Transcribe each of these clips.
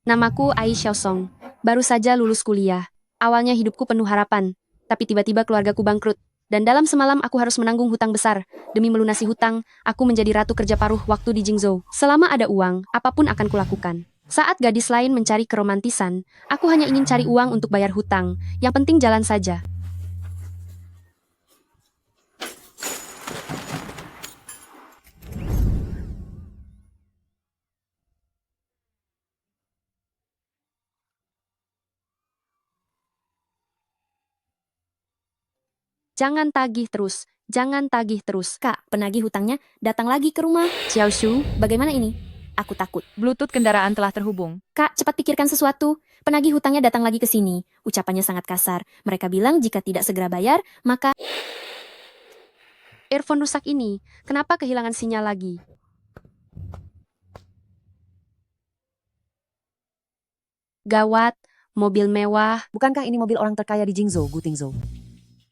Namaku Ai Xiaosong. Baru saja lulus kuliah. Awalnya hidupku penuh harapan, tapi tiba-tiba keluargaku bangkrut. Dan dalam semalam aku harus menanggung hutang besar. Demi melunasi hutang, aku menjadi ratu kerja paruh waktu di Jingzhou. Selama ada uang, apapun akan kulakukan. Saat gadis lain mencari keromantisan, aku hanya ingin cari uang untuk bayar hutang. Yang penting jalan saja. Jangan tagih terus, jangan tagih terus. Kak, penagih hutangnya datang lagi ke rumah. Xiaoshu, Bagaimana ini? Aku takut. Bluetooth kendaraan telah terhubung. Kak, cepat pikirkan sesuatu. Penagih hutangnya datang lagi ke sini. Ucapannya sangat kasar. Mereka bilang jika tidak segera bayar, maka... earphone rusak ini. Kenapa kehilangan sinyal lagi? Gawat, mobil mewah. Bukankah ini mobil orang terkaya di Jingzhou, Gu Tingzhou?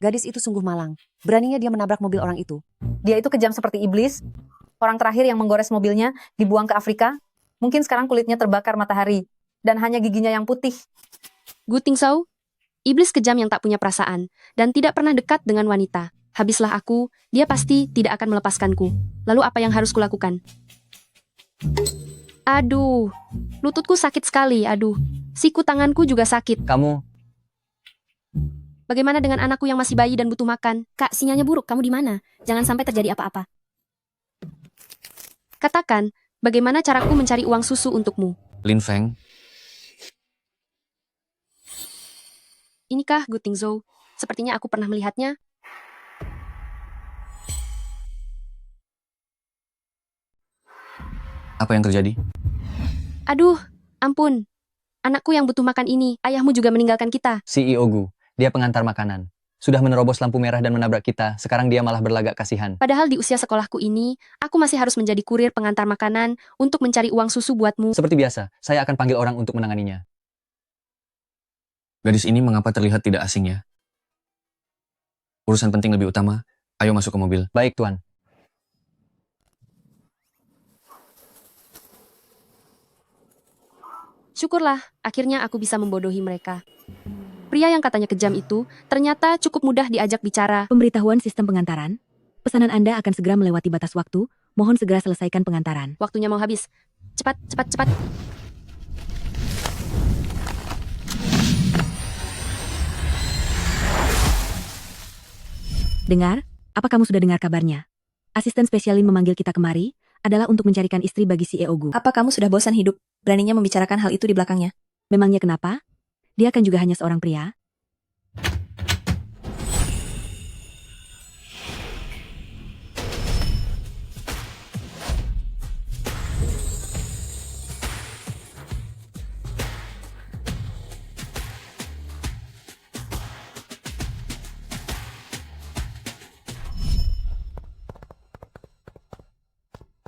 Gadis itu sungguh malang. Beraninya dia menabrak mobil orang itu. Dia itu kejam seperti iblis. Orang terakhir yang menggores mobilnya dibuang ke Afrika. Mungkin sekarang kulitnya terbakar matahari. Dan hanya giginya yang putih. Gu Tingzhou, iblis kejam yang tak punya perasaan dan tidak pernah dekat dengan wanita. Habislah aku, dia pasti tidak akan melepaskanku. Lalu apa yang harus kulakukan? Aduh, lututku sakit sekali, aduh. Siku tanganku juga sakit. Kamu, Bagaimana dengan anakku yang masih bayi dan butuh makan? Kak, sinyalnya buruk. Kamu di mana? Jangan sampai terjadi apa-apa. Katakan, bagaimana caraku mencari uang susu untukmu? Lin Feng, Inikah Gu Tingzhou? Sepertinya aku pernah melihatnya. apa yang terjadi? Aduh, ampun. Anakku yang butuh makan ini, ayahmu juga meninggalkan kita. CEO Gu, dia pengantar makanan. Sudah menerobos lampu merah dan menabrak kita, sekarang dia malah berlagak kasihan. Padahal di usia sekolahku ini, aku masih harus menjadi kurir pengantar makanan untuk mencari uang susu buatmu. Seperti biasa, saya akan panggil orang untuk menanganinya. Gadis ini mengapa terlihat tidak asing ya? Urusan penting lebih utama, ayo masuk ke mobil. Baik, Tuan. Syukurlah, akhirnya aku bisa membodohi mereka. Pria yang katanya kejam itu ternyata cukup mudah diajak bicara. Pemberitahuan sistem pengantaran. Pesanan Anda akan segera melewati batas waktu. Mohon segera selesaikan pengantaran. Waktunya mau habis. Cepat, cepat, cepat. Dengar, apa kamu sudah dengar kabarnya? Asisten spesialin memanggil kita kemari adalah untuk mencarikan istri bagi CEO Gu. Apa kamu sudah bosan hidup? Beraninya membicarakan hal itu di belakangnya. Memangnya kenapa? Dia kan juga hanya seorang pria.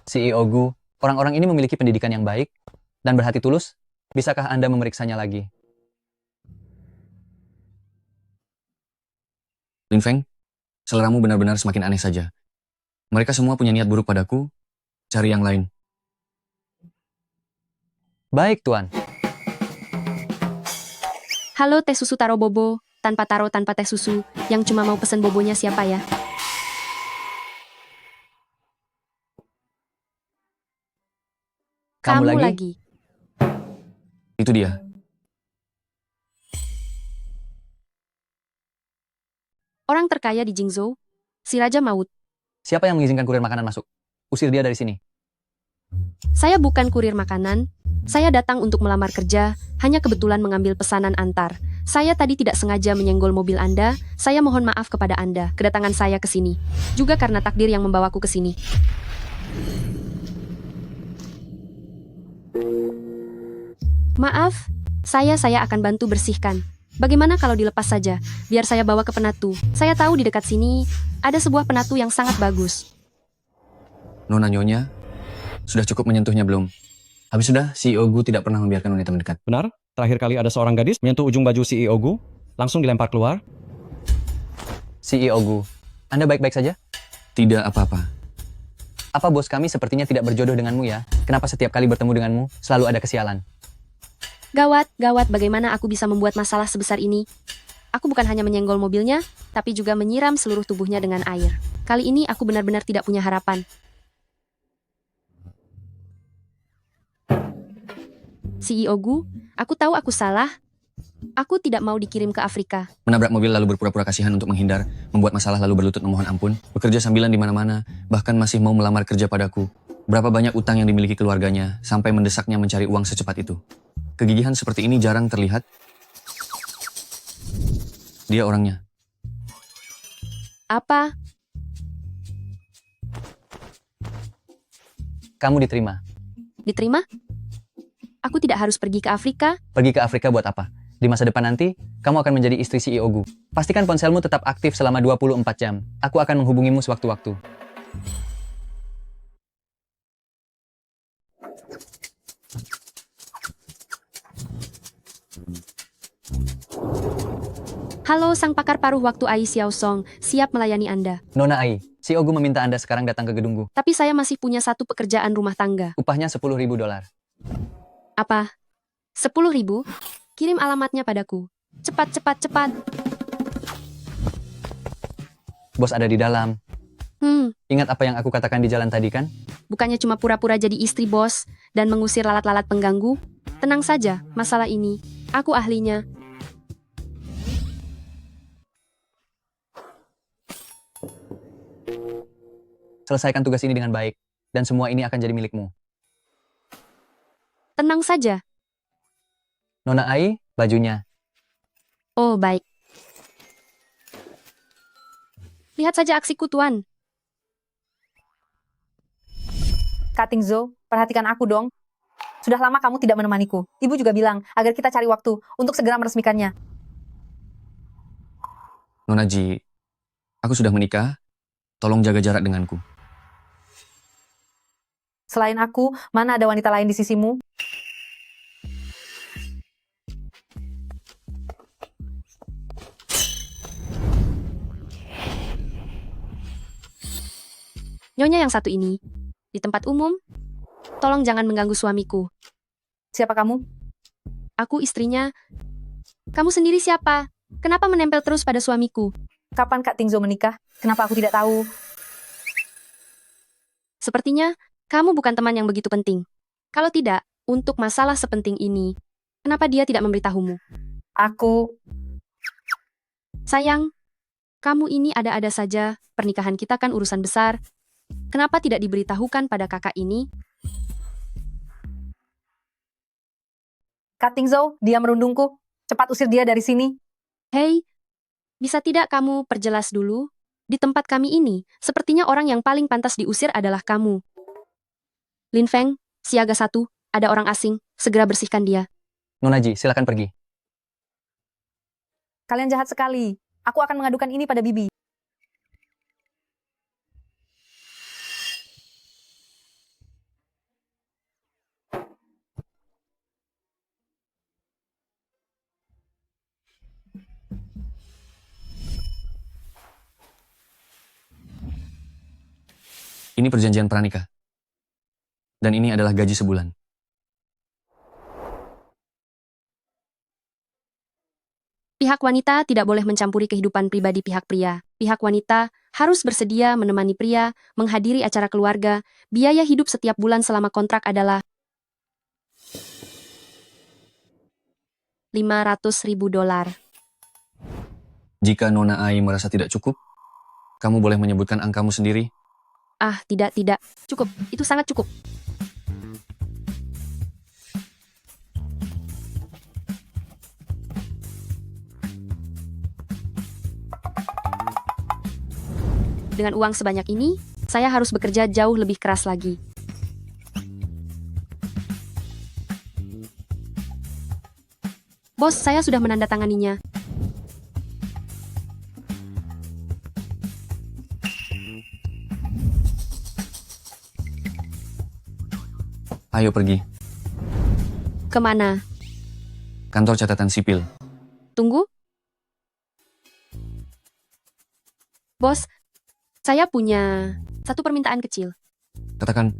CEO Gu, orang-orang ini memiliki pendidikan yang baik dan berhati tulus. Bisakah Anda memeriksanya lagi? Lin Feng, seleramu benar-benar semakin aneh saja. Mereka semua punya niat buruk padaku. Cari yang lain. Baik, Tuan. Halo teh susu taro bobo, tanpa taro tanpa teh susu, yang cuma mau pesen bobonya siapa ya? Kamu lagi? Itu dia. Orang terkaya di Jingzhou, si Raja Maut. Siapa yang mengizinkan kurir makanan masuk? Usir dia dari sini. Saya bukan kurir makanan. Saya datang untuk melamar kerja, hanya kebetulan mengambil pesanan antar. Saya tadi tidak sengaja menyenggol mobil Anda. Saya mohon maaf kepada Anda, kedatangan saya ke sini. Juga karena takdir yang membawaku ke sini. Maaf, saya akan bantu bersihkan. Bagaimana kalau dilepas saja? Biar saya bawa ke penatu. Saya tahu di dekat sini ada sebuah penatu yang sangat bagus. Nona Nyonya, sudah cukup menyentuhnya belum? Habis sudah, CEO Gu tidak pernah membiarkan wanita mendekat. Benar, terakhir kali ada seorang gadis menyentuh ujung baju CEO Gu, langsung dilempar keluar. CEO Gu, Anda baik-baik saja? Tidak apa-apa. Apa bos kami sepertinya tidak berjodoh denganmu ya? Kenapa setiap kali bertemu denganmu, selalu ada kesialan? Gawat, gawat, bagaimana aku bisa membuat masalah sebesar ini? Aku bukan hanya menyenggol mobilnya, tapi juga menyiram seluruh tubuhnya dengan air. Kali ini aku benar-benar tidak punya harapan. CEO Gu, aku tahu aku salah. Aku tidak mau dikirim ke Afrika. Menabrak mobil lalu berpura-pura kasihan untuk menghindar, membuat masalah lalu berlutut memohon ampun, bekerja sambilan di mana-mana, bahkan masih mau melamar kerja padaku. Berapa banyak utang yang dimiliki keluarganya, sampai mendesaknya mencari uang secepat itu. Kegigihan seperti ini jarang terlihat. Dia orangnya. Apa? Kamu diterima. Diterima? Aku tidak harus pergi ke Afrika? Pergi ke Afrika buat apa? Di masa depan nanti, kamu akan menjadi istri CEO Gu. Pastikan ponselmu tetap aktif selama 24 jam. Aku akan menghubungimu sewaktu-waktu. Halo sang pakar paruh waktu Ai Xiao Song, siap melayani Anda. Nona Ai, CEO Gu meminta Anda sekarang datang ke gedungku. Tapi saya masih punya satu pekerjaan rumah tangga. Upahnya $10.000. Apa? 10.000? Kirim alamatnya padaku. Cepat, cepat, cepat. Bos ada di dalam. Ingat apa yang aku katakan di jalan tadi kan? Bukannya cuma pura-pura jadi istri bos dan mengusir lalat-lalat pengganggu? Tenang saja, masalah ini. Aku ahlinya. Selesaikan tugas ini dengan baik, dan semua ini akan jadi milikmu. Tenang saja. Nona Ai, bajunya. Oh, baik. Lihat saja aksiku, Tuan. Kak Tingzo, perhatikan aku dong. Sudah lama kamu tidak menemaniku. Ibu juga bilang agar kita cari waktu untuk segera meresmikannya. Nona Ji, aku sudah menikah. Tolong jaga jarak denganku. Selain aku, mana ada wanita lain di sisimu? Nyonya yang satu ini. Di tempat umum, tolong jangan mengganggu suamiku. Siapa kamu? Aku istrinya. Kamu sendiri siapa? Kenapa menempel terus pada suamiku? Kapan Kak Tingzo menikah? Kenapa aku tidak tahu? Sepertinya, kamu bukan teman yang begitu penting. Kalau tidak, untuk masalah sepenting ini, kenapa dia tidak memberitahumu? Aku... Sayang, kamu ini ada-ada saja, pernikahan kita kan urusan besar. Kenapa tidak diberitahukan pada kakak ini? Kak Tingzo, dia merundungku. Cepat usir dia dari sini. Hei, bisa tidak kamu perjelas dulu? Di tempat kami ini, sepertinya orang yang paling pantas diusir adalah kamu. Lin Feng, siaga 1, ada orang asing, segera bersihkan dia. Nona Ji, silakan pergi. Kalian jahat sekali. Aku akan mengadukan ini pada Bibi. Ini perjanjian pranikah. Dan ini adalah gaji sebulan. Pihak wanita tidak boleh mencampuri kehidupan pribadi pihak pria. Pihak wanita harus bersedia menemani pria, menghadiri acara keluarga. Biaya hidup setiap bulan selama kontrak adalah $500.000. Jika Nona Ai merasa tidak cukup, kamu boleh menyebutkan angkamu sendiri. Ah, tidak. Cukup, itu sangat cukup. Dengan uang sebanyak ini, saya harus bekerja jauh lebih keras lagi. Bos, saya sudah menandatanganinya. Ayo pergi. Kemana? Kantor catatan sipil. Tunggu. Bos, saya punya satu permintaan kecil. Katakan,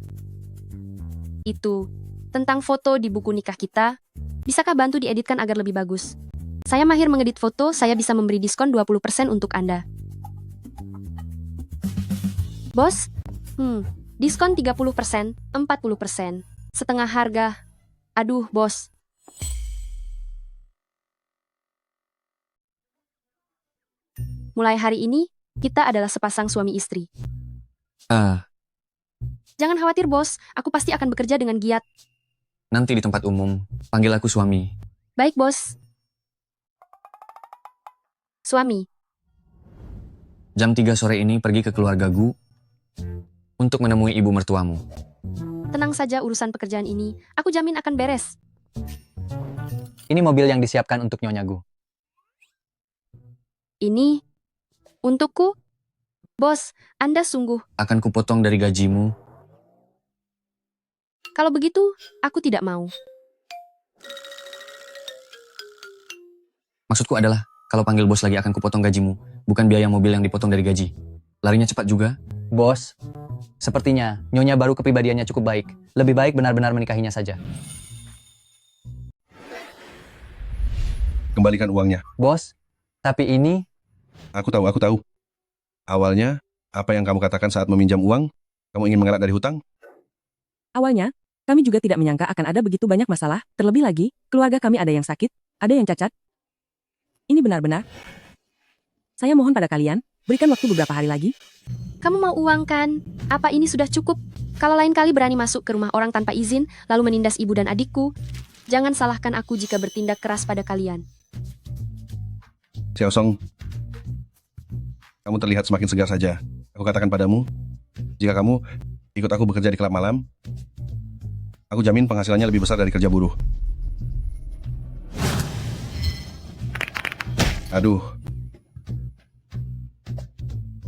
Itu tentang foto di buku nikah kita. Bisakah bantu dieditkan agar lebih bagus? Saya mahir mengedit foto, saya bisa memberi diskon 20% untuk Anda. Bos? Diskon 30%, 40%, setengah harga. Aduh, bos. Mulai hari ini, kita adalah sepasang suami istri. Ah, Jangan khawatir, bos. Aku pasti akan bekerja dengan giat. nanti di tempat umum, panggil aku suami. Baik, bos. Suami, Jam 3 sore ini pergi ke keluarga Gu untuk menemui ibu mertuamu. tenang saja urusan pekerjaan ini. Aku jamin akan beres. Ini mobil yang disiapkan untuk Nyonya Gu. Ini untukku? Bos, Anda sungguh. Akan kupotong dari gajimu. Kalau begitu, aku tidak mau. Maksudku adalah, kalau panggil bos lagi akan kupotong gajimu, bukan biaya mobil yang dipotong dari gaji. Larinya cepat juga. Bos, sepertinya Nyonya baru kepribadiannya cukup baik. Lebih baik benar-benar menikahinya saja. Kembalikan uangnya. Bos, tapi ini... Aku tahu. Awalnya, apa yang kamu katakan saat meminjam uang? Kamu ingin mengelak dari hutang? Awalnya, kami juga tidak menyangka akan ada begitu banyak masalah, terlebih lagi, keluarga kami ada yang sakit, ada yang cacat. Ini benar-benar. Saya mohon pada kalian, berikan waktu beberapa hari lagi. Kamu mau uang kan? Apa ini sudah cukup? Kalau lain kali berani masuk ke rumah orang tanpa izin, lalu menindas ibu dan adikku, jangan salahkan aku jika bertindak keras pada kalian. Xiao Song, kamu terlihat semakin segar saja. Aku katakan padamu, jika kamu ikut aku bekerja di klub malam, aku jamin penghasilannya lebih besar dari kerja buruh. Aduh.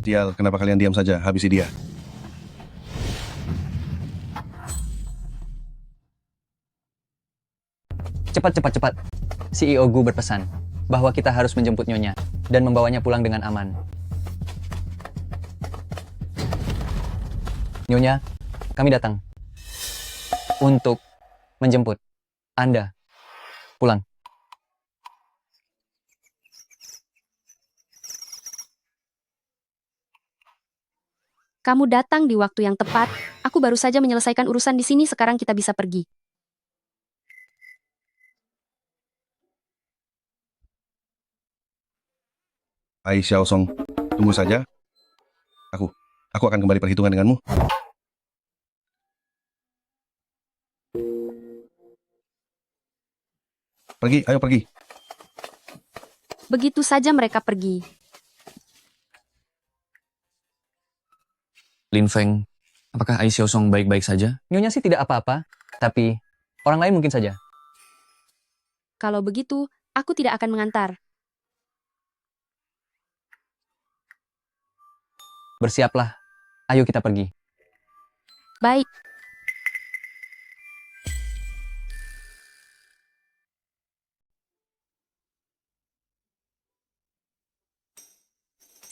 Sial, kenapa kalian diam saja? Habisi dia. Cepat. CEO Gu berpesan bahwa kita harus menjemput Nyonya dan membawanya pulang dengan aman. Nyonya, kami datang untuk menjemput Anda pulang. Kamu datang di waktu yang tepat. Aku baru saja menyelesaikan urusan di sini, sekarang kita bisa pergi. Hai Xiao Song, tunggu saja. Aku akan kembali perhitungan denganmu. Pergi, ayo pergi. Begitu saja mereka pergi. Lin Feng, apakah Ai Xiao Song baik-baik saja? Nyonya sih tidak apa-apa, tapi orang lain mungkin saja. Kalau begitu, aku tidak akan mengantar. Bersiaplah, ayo kita pergi. Baik.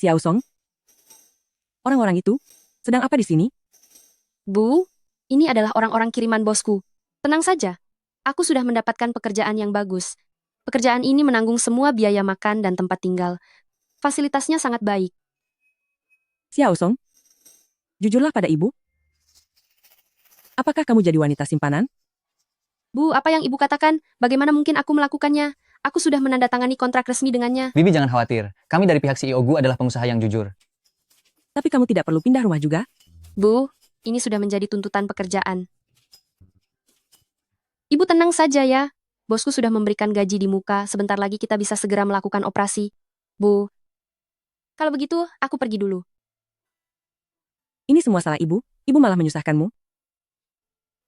Xiao Song? Orang-orang itu, sedang apa di sini? Bu, ini adalah orang-orang kiriman bosku. Tenang saja. Aku sudah mendapatkan pekerjaan yang bagus. Pekerjaan ini menanggung semua biaya makan dan tempat tinggal. Fasilitasnya sangat baik. Xiao Song? Jujurlah pada ibu. Apakah kamu jadi wanita simpanan? Bu, apa yang ibu katakan? Bagaimana mungkin aku melakukannya? Aku sudah menandatangani kontrak resmi dengannya. Bibi jangan khawatir, kami dari pihak CEO Gu adalah pengusaha yang jujur. Tapi kamu tidak perlu pindah rumah juga? Bu, ini sudah menjadi tuntutan pekerjaan. Ibu tenang saja ya. Bosku sudah memberikan gaji di muka, sebentar lagi kita bisa segera melakukan operasi. Bu, kalau begitu, aku pergi dulu. Ini semua salah ibu malah menyusahkanmu.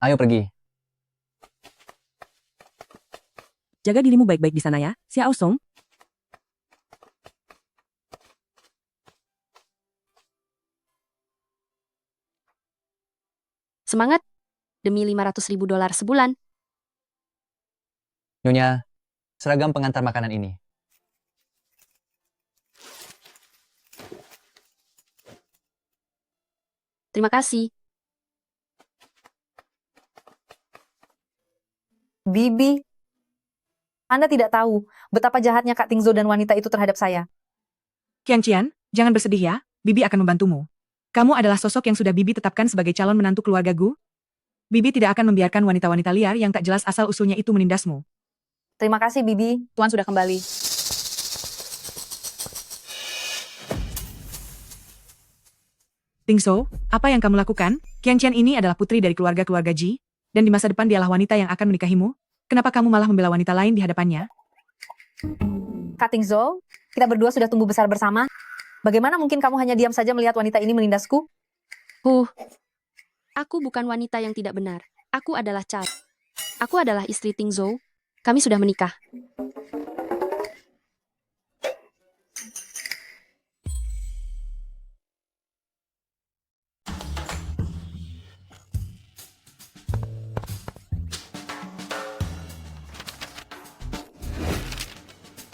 Ayo pergi. Jaga dirimu baik-baik di sana ya, Xiao Song. Semangat! Demi $500.000 sebulan. Nyonya, seragam pengantar makanan ini. Terima kasih. Bibi, Anda tidak tahu betapa jahatnya Kak Tingzo dan wanita itu terhadap saya. Qianqian, jangan bersedih ya, Bibi akan membantumu. Kamu adalah sosok yang sudah Bibi tetapkan sebagai calon menantu keluarga Gu. Bibi tidak akan membiarkan wanita-wanita liar yang tak jelas asal-usulnya itu menindasmu. Terima kasih, Bibi. Tuan sudah kembali. Tingso, apa yang kamu lakukan? Qianqian ini adalah putri dari keluarga-keluarga Ji, dan di masa depan dialah wanita yang akan menikahimu. Kenapa kamu malah membela wanita lain di hadapannya? Kak Tingzo, kita berdua sudah tumbuh besar bersama. Bagaimana mungkin kamu hanya diam saja melihat wanita ini menindasku? Aku bukan wanita yang tidak benar. Aku adalah Chad. Aku adalah istri Tingzo. Kami sudah menikah.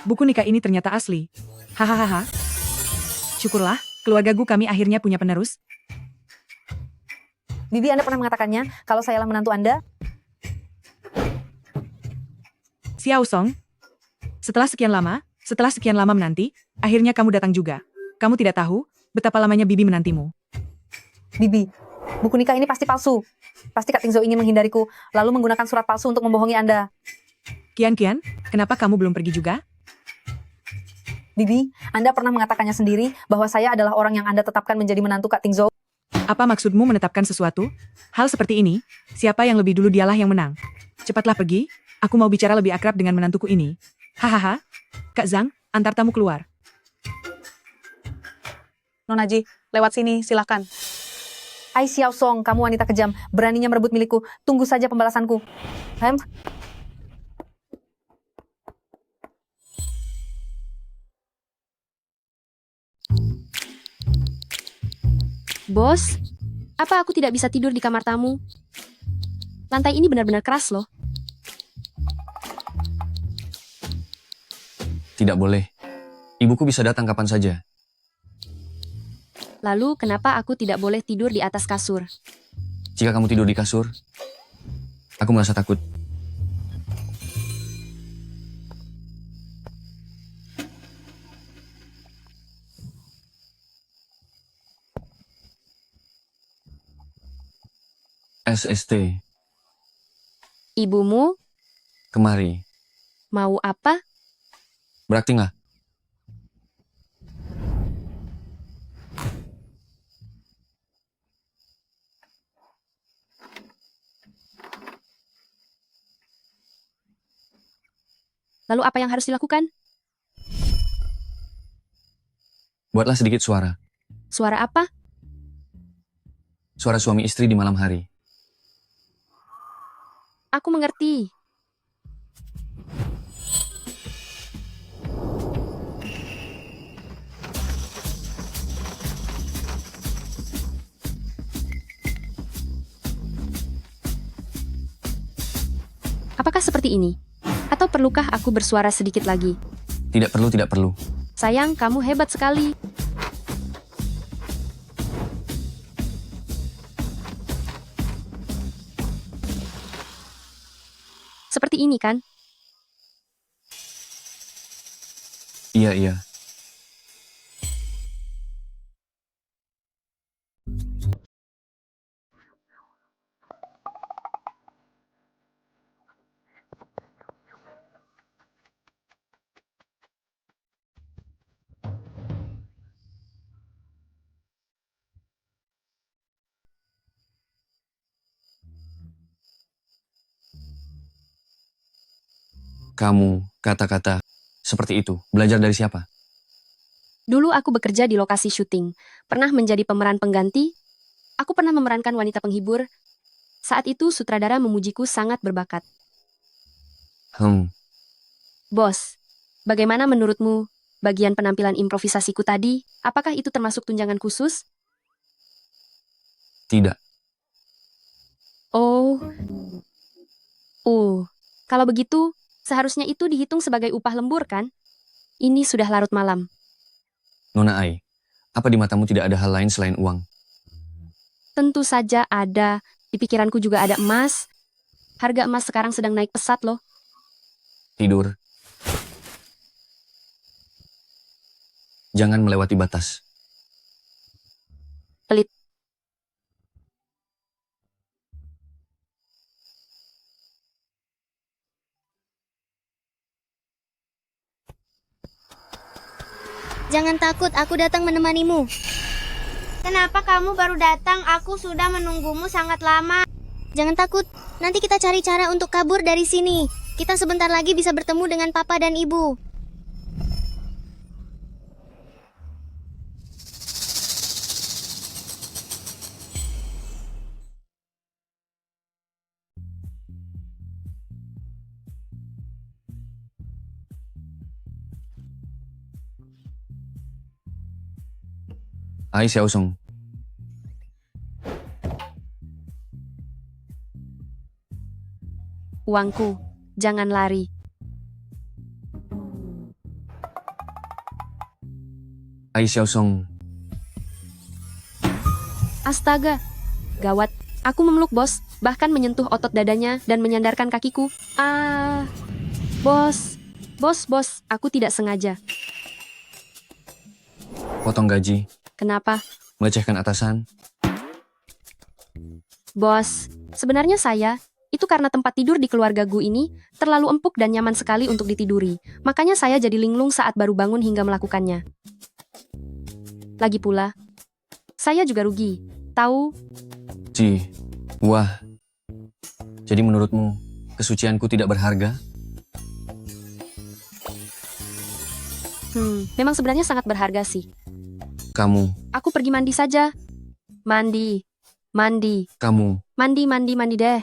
Buku nikah ini ternyata asli. Hahaha. Syukurlah, keluarga Gu kami akhirnya punya penerus. Bibi, Anda pernah mengatakannya kalau sayalah menantu Anda? Xiao Song. Setelah sekian lama menanti, akhirnya kamu datang juga. Kamu tidak tahu betapa lamanya Bibi menantimu. Bibi, buku nikah ini pasti palsu. Pasti Kak Tingzo ingin menghindariku, lalu menggunakan surat palsu untuk membohongi Anda. Qian, kenapa kamu belum pergi juga? Bibi, Anda pernah mengatakannya sendiri bahwa saya adalah orang yang Anda tetapkan menjadi menantu Kak Tingzo. Apa maksudmu menetapkan sesuatu? Hal seperti ini, siapa yang lebih dulu dialah yang menang. Cepatlah pergi, aku mau bicara lebih akrab dengan menantuku ini. Hahaha. Kak Zhang, antar tamu keluar. Nona Ji, lewat sini, silakan. Ai Xiao Song, kamu wanita kejam, beraninya merebut milikku. Tunggu saja pembalasanku. Bos, apa aku tidak bisa tidur di kamar tamu? Lantai ini benar-benar keras loh. Tidak boleh. Ibuku bisa datang kapan saja. Lalu kenapa aku tidak boleh tidur di atas kasur? Jika kamu tidur di kasur, aku merasa takut. SST, Ibumu kemari. mau apa? Berakting nggak? Lalu apa yang harus dilakukan? Buatlah sedikit suara. Suara apa? Suara suami istri di malam hari. Aku mengerti. Apakah seperti ini? Atau perlukah aku bersuara sedikit lagi? Tidak perlu, tidak perlu. Sayang, kamu hebat sekali. Seperti ini kan? Iya, iya. Kamu, kata-kata, seperti itu. Belajar dari siapa? Dulu aku bekerja di lokasi syuting. Pernah menjadi pemeran pengganti. Aku pernah memerankan wanita penghibur. Saat itu sutradara memujiku sangat berbakat. Bos, bagaimana menurutmu bagian penampilan improvisasiku tadi? Apakah itu termasuk tunjangan khusus? Tidak. Oh. Kalau begitu, seharusnya itu dihitung sebagai upah lembur kan? Ini sudah larut malam. Nona Ai, apa di matamu tidak ada hal lain selain uang? Tentu saja ada. Di pikiranku juga ada emas. Harga emas sekarang sedang naik pesat loh. Tidur. Jangan melewati batas. Pelit. Jangan takut, aku datang menemanimu. Kenapa kamu baru datang? Aku sudah menunggumu sangat lama. Jangan takut, nanti kita cari cara untuk kabur dari sini. Kita sebentar lagi bisa bertemu dengan papa dan ibu. Hai Xiaosong. Uangku, jangan lari. Hai Xiaosong. Astaga, gawat. Aku memeluk bos, bahkan menyentuh otot dadanya dan menyandarkan kakiku. Bos, aku tidak sengaja. Potong gaji. Kenapa? Melecehkan atasan. Bos, sebenarnya itu karena tempat tidur di keluarga Gu ini terlalu empuk dan nyaman sekali untuk ditiduri. Makanya saya jadi linglung saat baru bangun hingga melakukannya. Lagi pula, saya juga rugi. Tahu? Wah. Jadi menurutmu, kesucianku tidak berharga? Memang sebenarnya sangat berharga sih. Kamu. Aku pergi mandi saja. Mandi. Kamu. Mandi deh.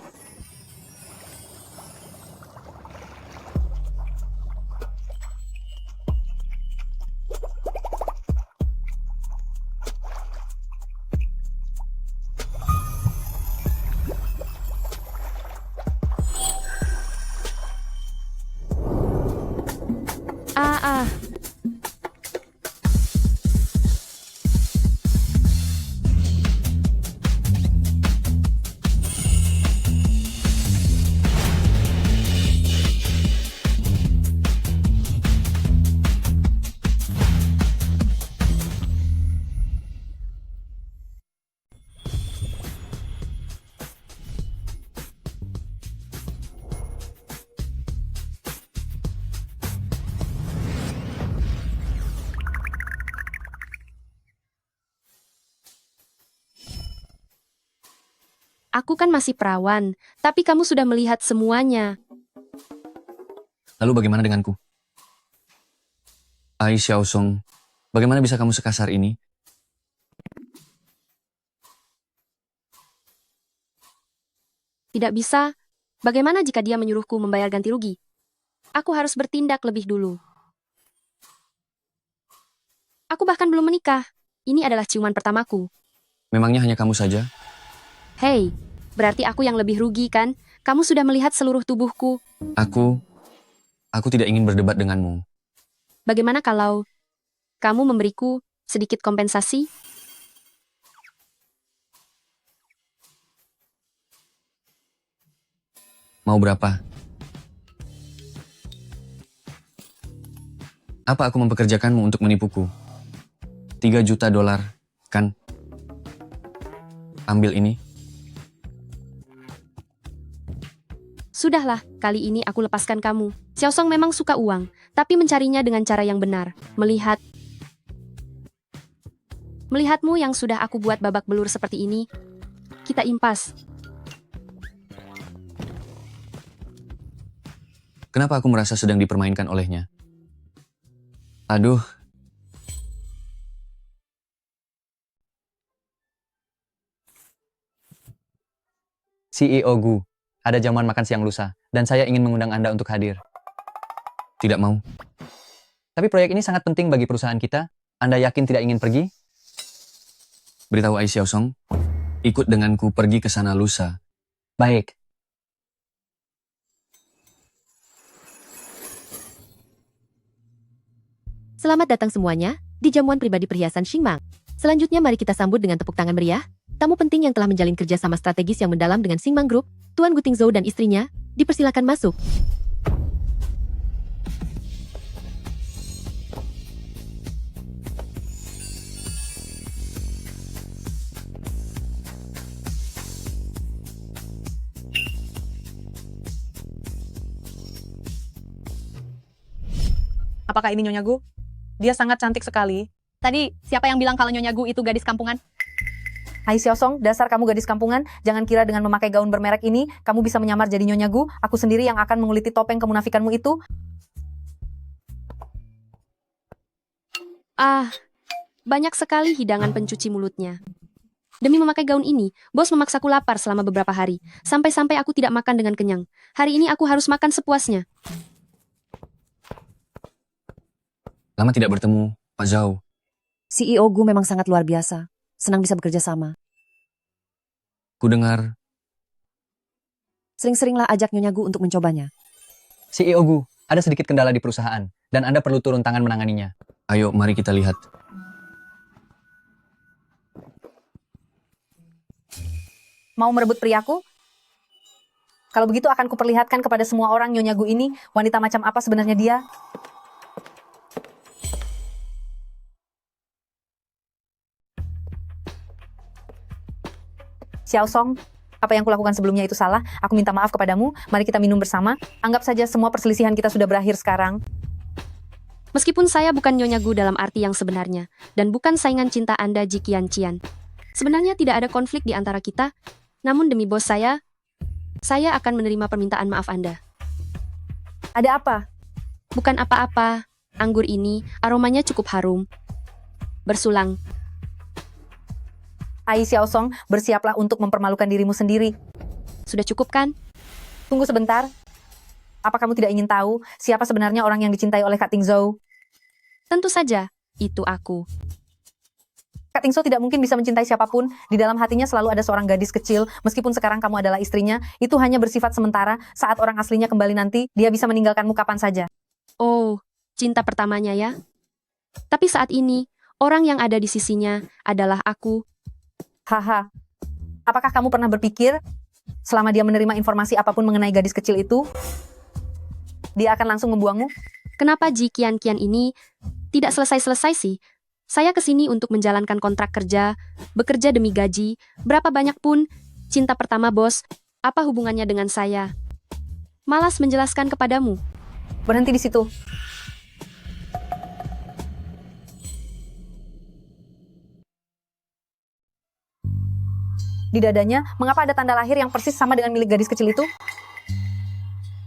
Aku kan masih perawan, tapi kamu sudah melihat semuanya. Lalu bagaimana denganku? Ai Xiaosong, bagaimana bisa kamu sekasar ini? Tidak bisa. Bagaimana jika dia menyuruhku membayar ganti rugi? Aku harus bertindak lebih dulu. Aku bahkan belum menikah. Ini adalah ciuman pertamaku. Memangnya hanya kamu saja? Hei, berarti aku yang lebih rugi kan? Kamu sudah melihat seluruh tubuhku. Aku tidak ingin berdebat denganmu. Bagaimana kalau kamu memberiku sedikit kompensasi? Mau berapa? Apa aku mempekerjakanmu untuk menipuku? 3 juta dolar, kan? Ambil ini. Sudahlah, kali ini aku lepaskan kamu. Xiaosong memang suka uang, tapi mencarinya dengan cara yang benar. Melihatmu yang sudah aku buat babak belur seperti ini, kita impas. Kenapa aku merasa sedang dipermainkan olehnya? Aduh. CEO Gu, ada jamuan makan siang lusa, dan saya ingin mengundang Anda untuk hadir. Tidak mau. Tapi proyek ini sangat penting bagi perusahaan kita. Anda yakin tidak ingin pergi? Beritahu Ai Xiaosong, ikut denganku pergi ke sana lusa. Baik. Selamat datang semuanya di jamuan pribadi perhiasan Xingmang. Selanjutnya mari kita sambut dengan tepuk tangan meriah tamu penting yang telah menjalin kerjasama strategis yang mendalam dengan Xingmang Group, Tuan Gu Tingzhou dan istrinya, dipersilakan masuk. Apakah ini Nyonya Gu? Dia sangat cantik sekali. Tadi, siapa yang bilang kalau Nyonya Gu itu gadis kampungan? Hai Xiaosong, dasar kamu gadis kampungan. Jangan kira dengan memakai gaun bermerek ini, kamu bisa menyamar jadi Nyonya Gu. Aku sendiri yang akan menguliti topeng kemunafikanmu itu. Banyak sekali hidangan pencuci mulutnya. Demi memakai gaun ini, bos memaksaku lapar selama beberapa hari. Sampai-sampai aku tidak makan dengan kenyang. Hari ini aku harus makan sepuasnya. Lama tidak bertemu, Pak Zhao. CEO Gu memang sangat luar biasa. Senang bisa bekerja sama. Ku dengar Sering-seringlah ajak Nyonya Gu untuk mencobanya. CEO Gu, ada sedikit kendala di perusahaan, dan Anda perlu turun tangan menanganinya. Ayo, mari kita lihat. Mau merebut priaku? Kalau begitu akan kuperlihatkan kepada semua orang Nyonya Gu ini, wanita macam apa sebenarnya dia. Xiaosong, apa yang kulakukan sebelumnya itu salah. Aku minta maaf kepadamu. Mari kita minum bersama. Anggap saja semua perselisihan kita sudah berakhir sekarang. Meskipun saya bukan Nyonya Gu dalam arti yang sebenarnya, dan bukan saingan cinta Anda Ji Qianqian. Sebenarnya tidak ada konflik di antara kita, namun demi bos saya akan menerima permintaan maaf Anda. Ada apa? Bukan apa-apa, anggur ini aromanya cukup harum. Bersulang. Ai Xiaosong, bersiaplah untuk mempermalukan dirimu sendiri. Sudah cukup kan? Tunggu sebentar. Apa kamu tidak ingin tahu siapa sebenarnya orang yang dicintai oleh Kak Tingzhou? Tentu saja, itu aku. Kak Tingzhou tidak mungkin bisa mencintai siapapun. Di dalam hatinya selalu ada seorang gadis kecil. Meskipun sekarang kamu adalah istrinya, itu hanya bersifat sementara. Saat orang aslinya kembali nanti, dia bisa meninggalkanmu kapan saja. Oh, cinta pertamanya ya? Tapi saat ini, orang yang ada di sisinya adalah aku. Haha. Apakah kamu pernah berpikir, selama dia menerima informasi apapun mengenai gadis kecil itu, dia akan langsung membuangmu? Kenapa Ji Qianqian ini tidak selesai-selesai sih? Saya kesini untuk menjalankan kontrak kerja, bekerja demi gaji, berapa banyak pun, cinta pertama bos, apa hubungannya dengan saya? Malas menjelaskan kepadamu. Berhenti di situ. Di dadanya, mengapa ada tanda lahir yang persis sama dengan milik gadis kecil itu?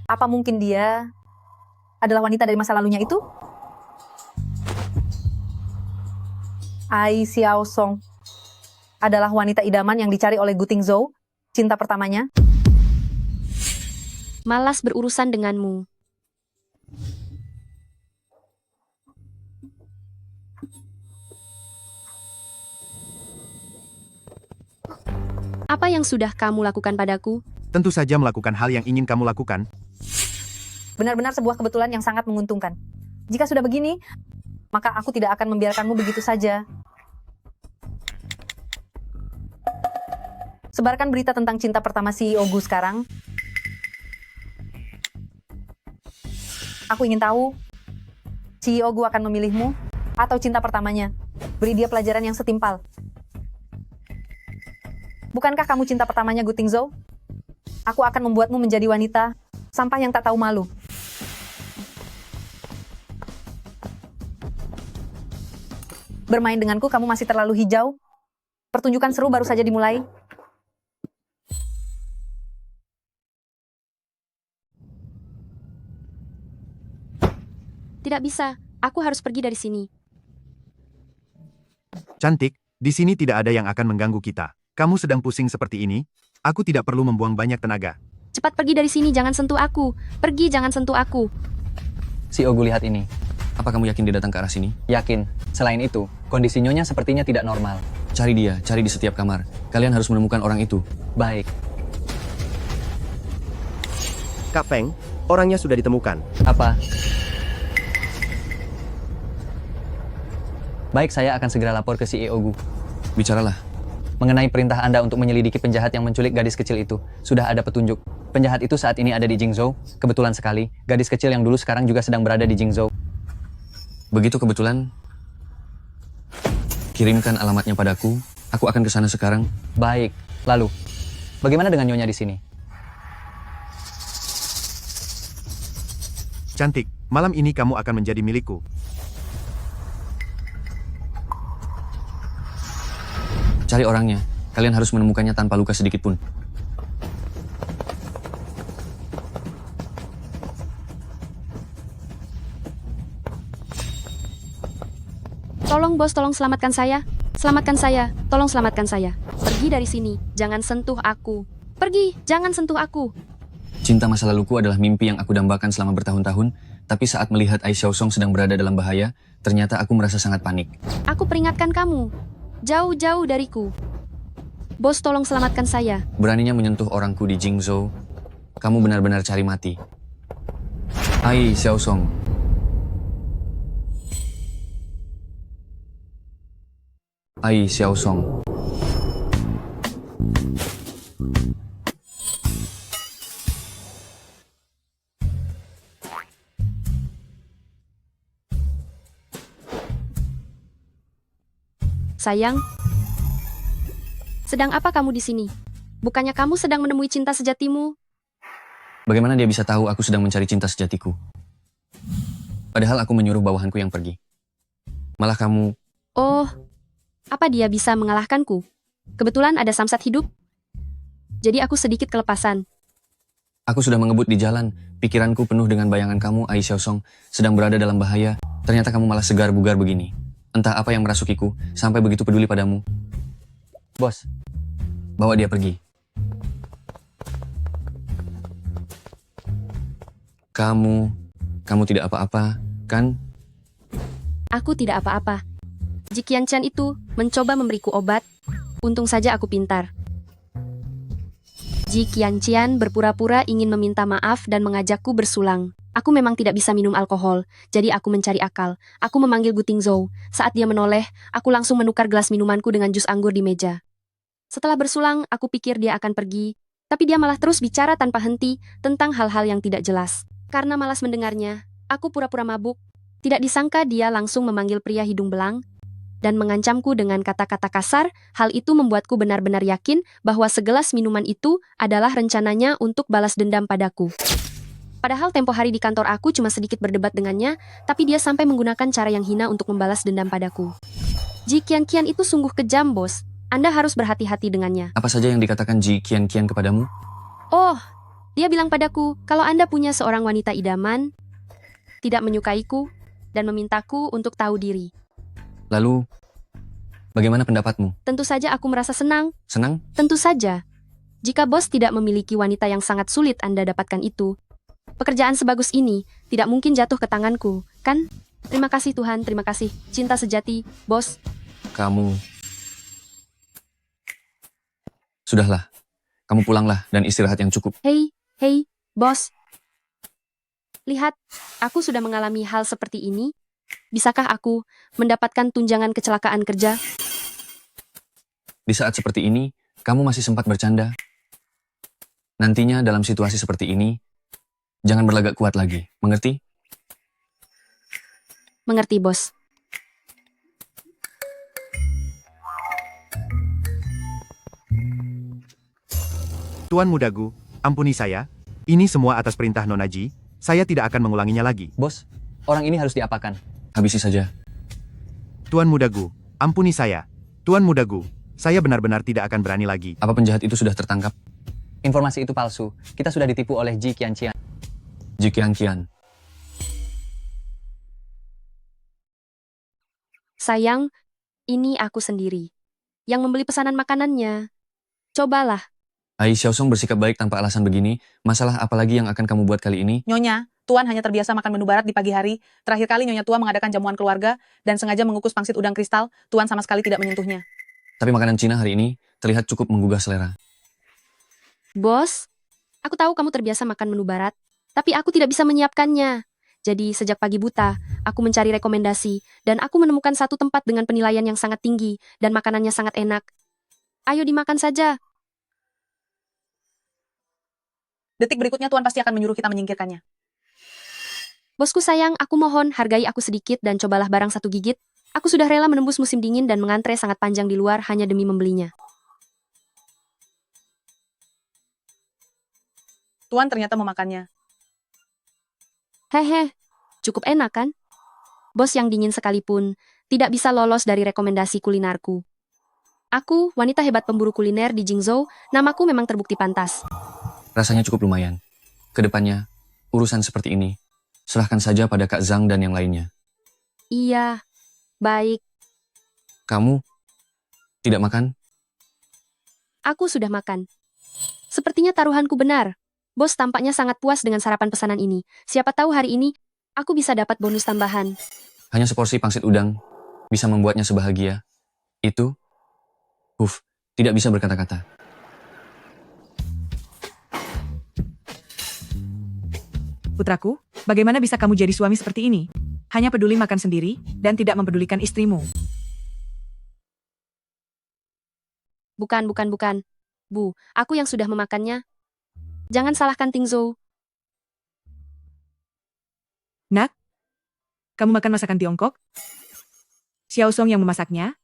Apa mungkin dia adalah wanita dari masa lalunya itu? Ai Xiaosong adalah wanita idaman yang dicari oleh Gu Tingzhou, cinta pertamanya. Malas berurusan denganmu. Apa yang sudah kamu lakukan padaku? Tentu saja melakukan hal yang ingin kamu lakukan. Benar-benar sebuah kebetulan yang sangat menguntungkan. Jika sudah begini, maka aku tidak akan membiarkanmu begitu saja. Sebarkan berita tentang cinta pertama CEO Gu sekarang. Aku ingin tahu, CEO Gu akan memilihmu atau cinta pertamanya. Beri dia pelajaran yang setimpal. Bukankah kamu cinta pertamanya Gu Tingzhou? Aku akan membuatmu menjadi wanita sampah yang tak tahu malu. Bermain denganku kamu masih terlalu hijau. Pertunjukan seru baru saja dimulai. Tidak bisa, aku harus pergi dari sini. Cantik, di sini tidak ada yang akan mengganggu kita. Kamu sedang pusing seperti ini? Aku tidak perlu membuang banyak tenaga. Cepat pergi dari sini, jangan sentuh aku. Pergi, jangan sentuh aku. CEO Gu, lihat ini. Apa kamu yakin dia datang ke arah sini? Yakin. Selain itu, kondisi Nyonya sepertinya tidak normal. Cari dia, cari di setiap kamar. Kalian harus menemukan orang itu. Baik. Kak Feng, orangnya sudah ditemukan. Apa? Baik, saya akan segera lapor ke CEO Gu. Bicaralah. Mengenai perintah Anda untuk menyelidiki penjahat yang menculik gadis kecil itu, sudah ada petunjuk. Penjahat itu saat ini ada di Jingzhou. Kebetulan sekali, gadis kecil yang dulu sekarang juga sedang berada di Jingzhou. Begitu kebetulan, kirimkan alamatnya padaku. Aku akan ke sana sekarang. Baik, lalu, bagaimana dengan Nyonya di sini? Cantik, malam ini kamu akan menjadi milikku. Cari orangnya. Kalian harus menemukannya tanpa luka sedikit pun. Tolong bos, tolong selamatkan saya. Selamatkan saya, tolong selamatkan saya. Pergi dari sini, jangan sentuh aku. Pergi, jangan sentuh aku. Cinta masa laluku adalah mimpi yang aku dambakan selama bertahun-tahun, tapi saat melihat Ai Xiaosong sedang berada dalam bahaya, ternyata aku merasa sangat panik. Aku peringatkan kamu. Jauh-jauh dariku. Bos, tolong selamatkan saya. Beraninya menyentuh orangku di Jingzhou, kamu benar-benar cari mati. Ai Xiaosong. Ai Xiaosong. Sayang, sedang apa kamu di sini? Bukannya kamu sedang menemui cinta sejatimu? Bagaimana dia bisa tahu aku sedang mencari cinta sejatiku? Padahal aku menyuruh bawahanku yang pergi. Malah kamu... Oh, apa dia bisa mengalahkanku? Kebetulan ada samsat hidup. Jadi aku sedikit kelepasan. Aku sudah mengebut di jalan. Pikiranku penuh dengan bayangan kamu, Ai Xiaosong, sedang berada dalam bahaya. Ternyata kamu malah segar bugar begini. Entah apa yang merasukiku, sampai begitu peduli padamu. Bos, bawa dia pergi. Kamu tidak apa-apa, kan? Aku tidak apa-apa. Jikian Chan itu mencoba memberiku obat. Untung saja aku pintar. Jikian Chan berpura-pura ingin meminta maaf dan mengajakku bersulang. Aku memang tidak bisa minum alkohol, jadi aku mencari akal. Aku memanggil Gu Tingzhou. Saat dia menoleh, aku langsung menukar gelas minumanku dengan jus anggur di meja. Setelah bersulang, aku pikir dia akan pergi. Tapi dia malah terus bicara tanpa henti tentang hal-hal yang tidak jelas. Karena malas mendengarnya, aku pura-pura mabuk. Tidak disangka dia langsung memanggil pria hidung belang dan mengancamku dengan kata-kata kasar. Hal itu membuatku benar-benar yakin bahwa segelas minuman itu adalah rencananya untuk balas dendam padaku. Padahal tempo hari di kantor aku cuma sedikit berdebat dengannya, tapi dia sampai menggunakan cara yang hina untuk membalas dendam padaku. Jikian Qian itu sungguh kejam, bos. Anda harus berhati-hati dengannya. Apa saja yang dikatakan Jikian Qian kepadamu? Oh, dia bilang padaku, kalau Anda punya seorang wanita idaman, tidak menyukaiku, dan memintaku untuk tahu diri. Lalu, bagaimana pendapatmu? Tentu saja aku merasa senang. Senang? Tentu saja. Jika bos tidak memiliki wanita yang sangat sulit Anda dapatkan itu, pekerjaan sebagus ini tidak mungkin jatuh ke tanganku, kan? Terima kasih Tuhan, terima kasih. Cinta sejati, bos. Kamu... Sudahlah. Kamu pulanglah dan istirahat yang cukup. Hei, bos. Lihat, aku sudah mengalami hal seperti ini. Bisakah aku mendapatkan tunjangan kecelakaan kerja? Di saat seperti ini, kamu masih sempat bercanda. Nantinya dalam situasi seperti ini, jangan berlagak kuat lagi, mengerti? Mengerti, bos. Tuan Muda Gu, ampuni saya. Ini semua atas perintah Nona Ji. Saya tidak akan mengulanginya lagi. Bos, orang ini harus diapakan? Habisi saja. Tuan Muda Gu, ampuni saya. Tuan Muda Gu, saya benar-benar tidak akan berani lagi. Apa penjahat itu sudah tertangkap? Informasi itu palsu. Kita sudah ditipu oleh Jikian Qian. Jikian Qian. Sayang, ini aku sendiri yang membeli pesanan makanannya. Cobalah. Ai Xiaosong bersikap baik tanpa alasan begini. Masalah apa lagi yang akan kamu buat kali ini? Nyonya, Tuan hanya terbiasa makan menu barat di pagi hari. Terakhir kali Nyonya Tua mengadakan jamuan keluarga dan sengaja mengukus pangsit udang kristal. Tuan sama sekali tidak menyentuhnya. Tapi makanan Cina hari ini terlihat cukup menggugah selera. Bos, aku tahu kamu terbiasa makan menu barat, tapi aku tidak bisa menyiapkannya. Jadi sejak pagi buta, aku mencari rekomendasi, dan aku menemukan satu tempat dengan penilaian yang sangat tinggi, dan makanannya sangat enak. Ayo dimakan saja. Detik berikutnya Tuan pasti akan menyuruh kita menyingkirkannya. Bosku sayang, aku mohon, hargai aku sedikit dan cobalah barang satu gigit. Aku sudah rela menembus musim dingin dan mengantre sangat panjang di luar hanya demi membelinya. Tuan ternyata memakannya. Hehe, cukup enak kan? Bos yang dingin sekalipun tidak bisa lolos dari rekomendasi kulinarku. Aku, wanita hebat pemburu kuliner di Jingzhou, namaku memang terbukti pantas. Rasanya cukup lumayan. Kedepannya, urusan seperti ini, serahkan saja pada Kak Zhang dan yang lainnya. Iya, baik. Kamu tidak makan? Aku sudah makan. Sepertinya taruhanku benar. Bos tampaknya sangat puas dengan sarapan pesanan ini. Siapa tahu hari ini, aku bisa dapat bonus tambahan. Hanya seporsi pangsit udang bisa membuatnya sebahagia. Itu, tidak bisa berkata-kata. Putraku, bagaimana bisa kamu jadi suami seperti ini? Hanya peduli makan sendiri, dan tidak mempedulikan istrimu. Bukan. Bu, aku yang sudah memakannya. Jangan salahkan Tingzhou. Nak, kamu makan masakan Tiongkok? Xiao Song yang memasaknya?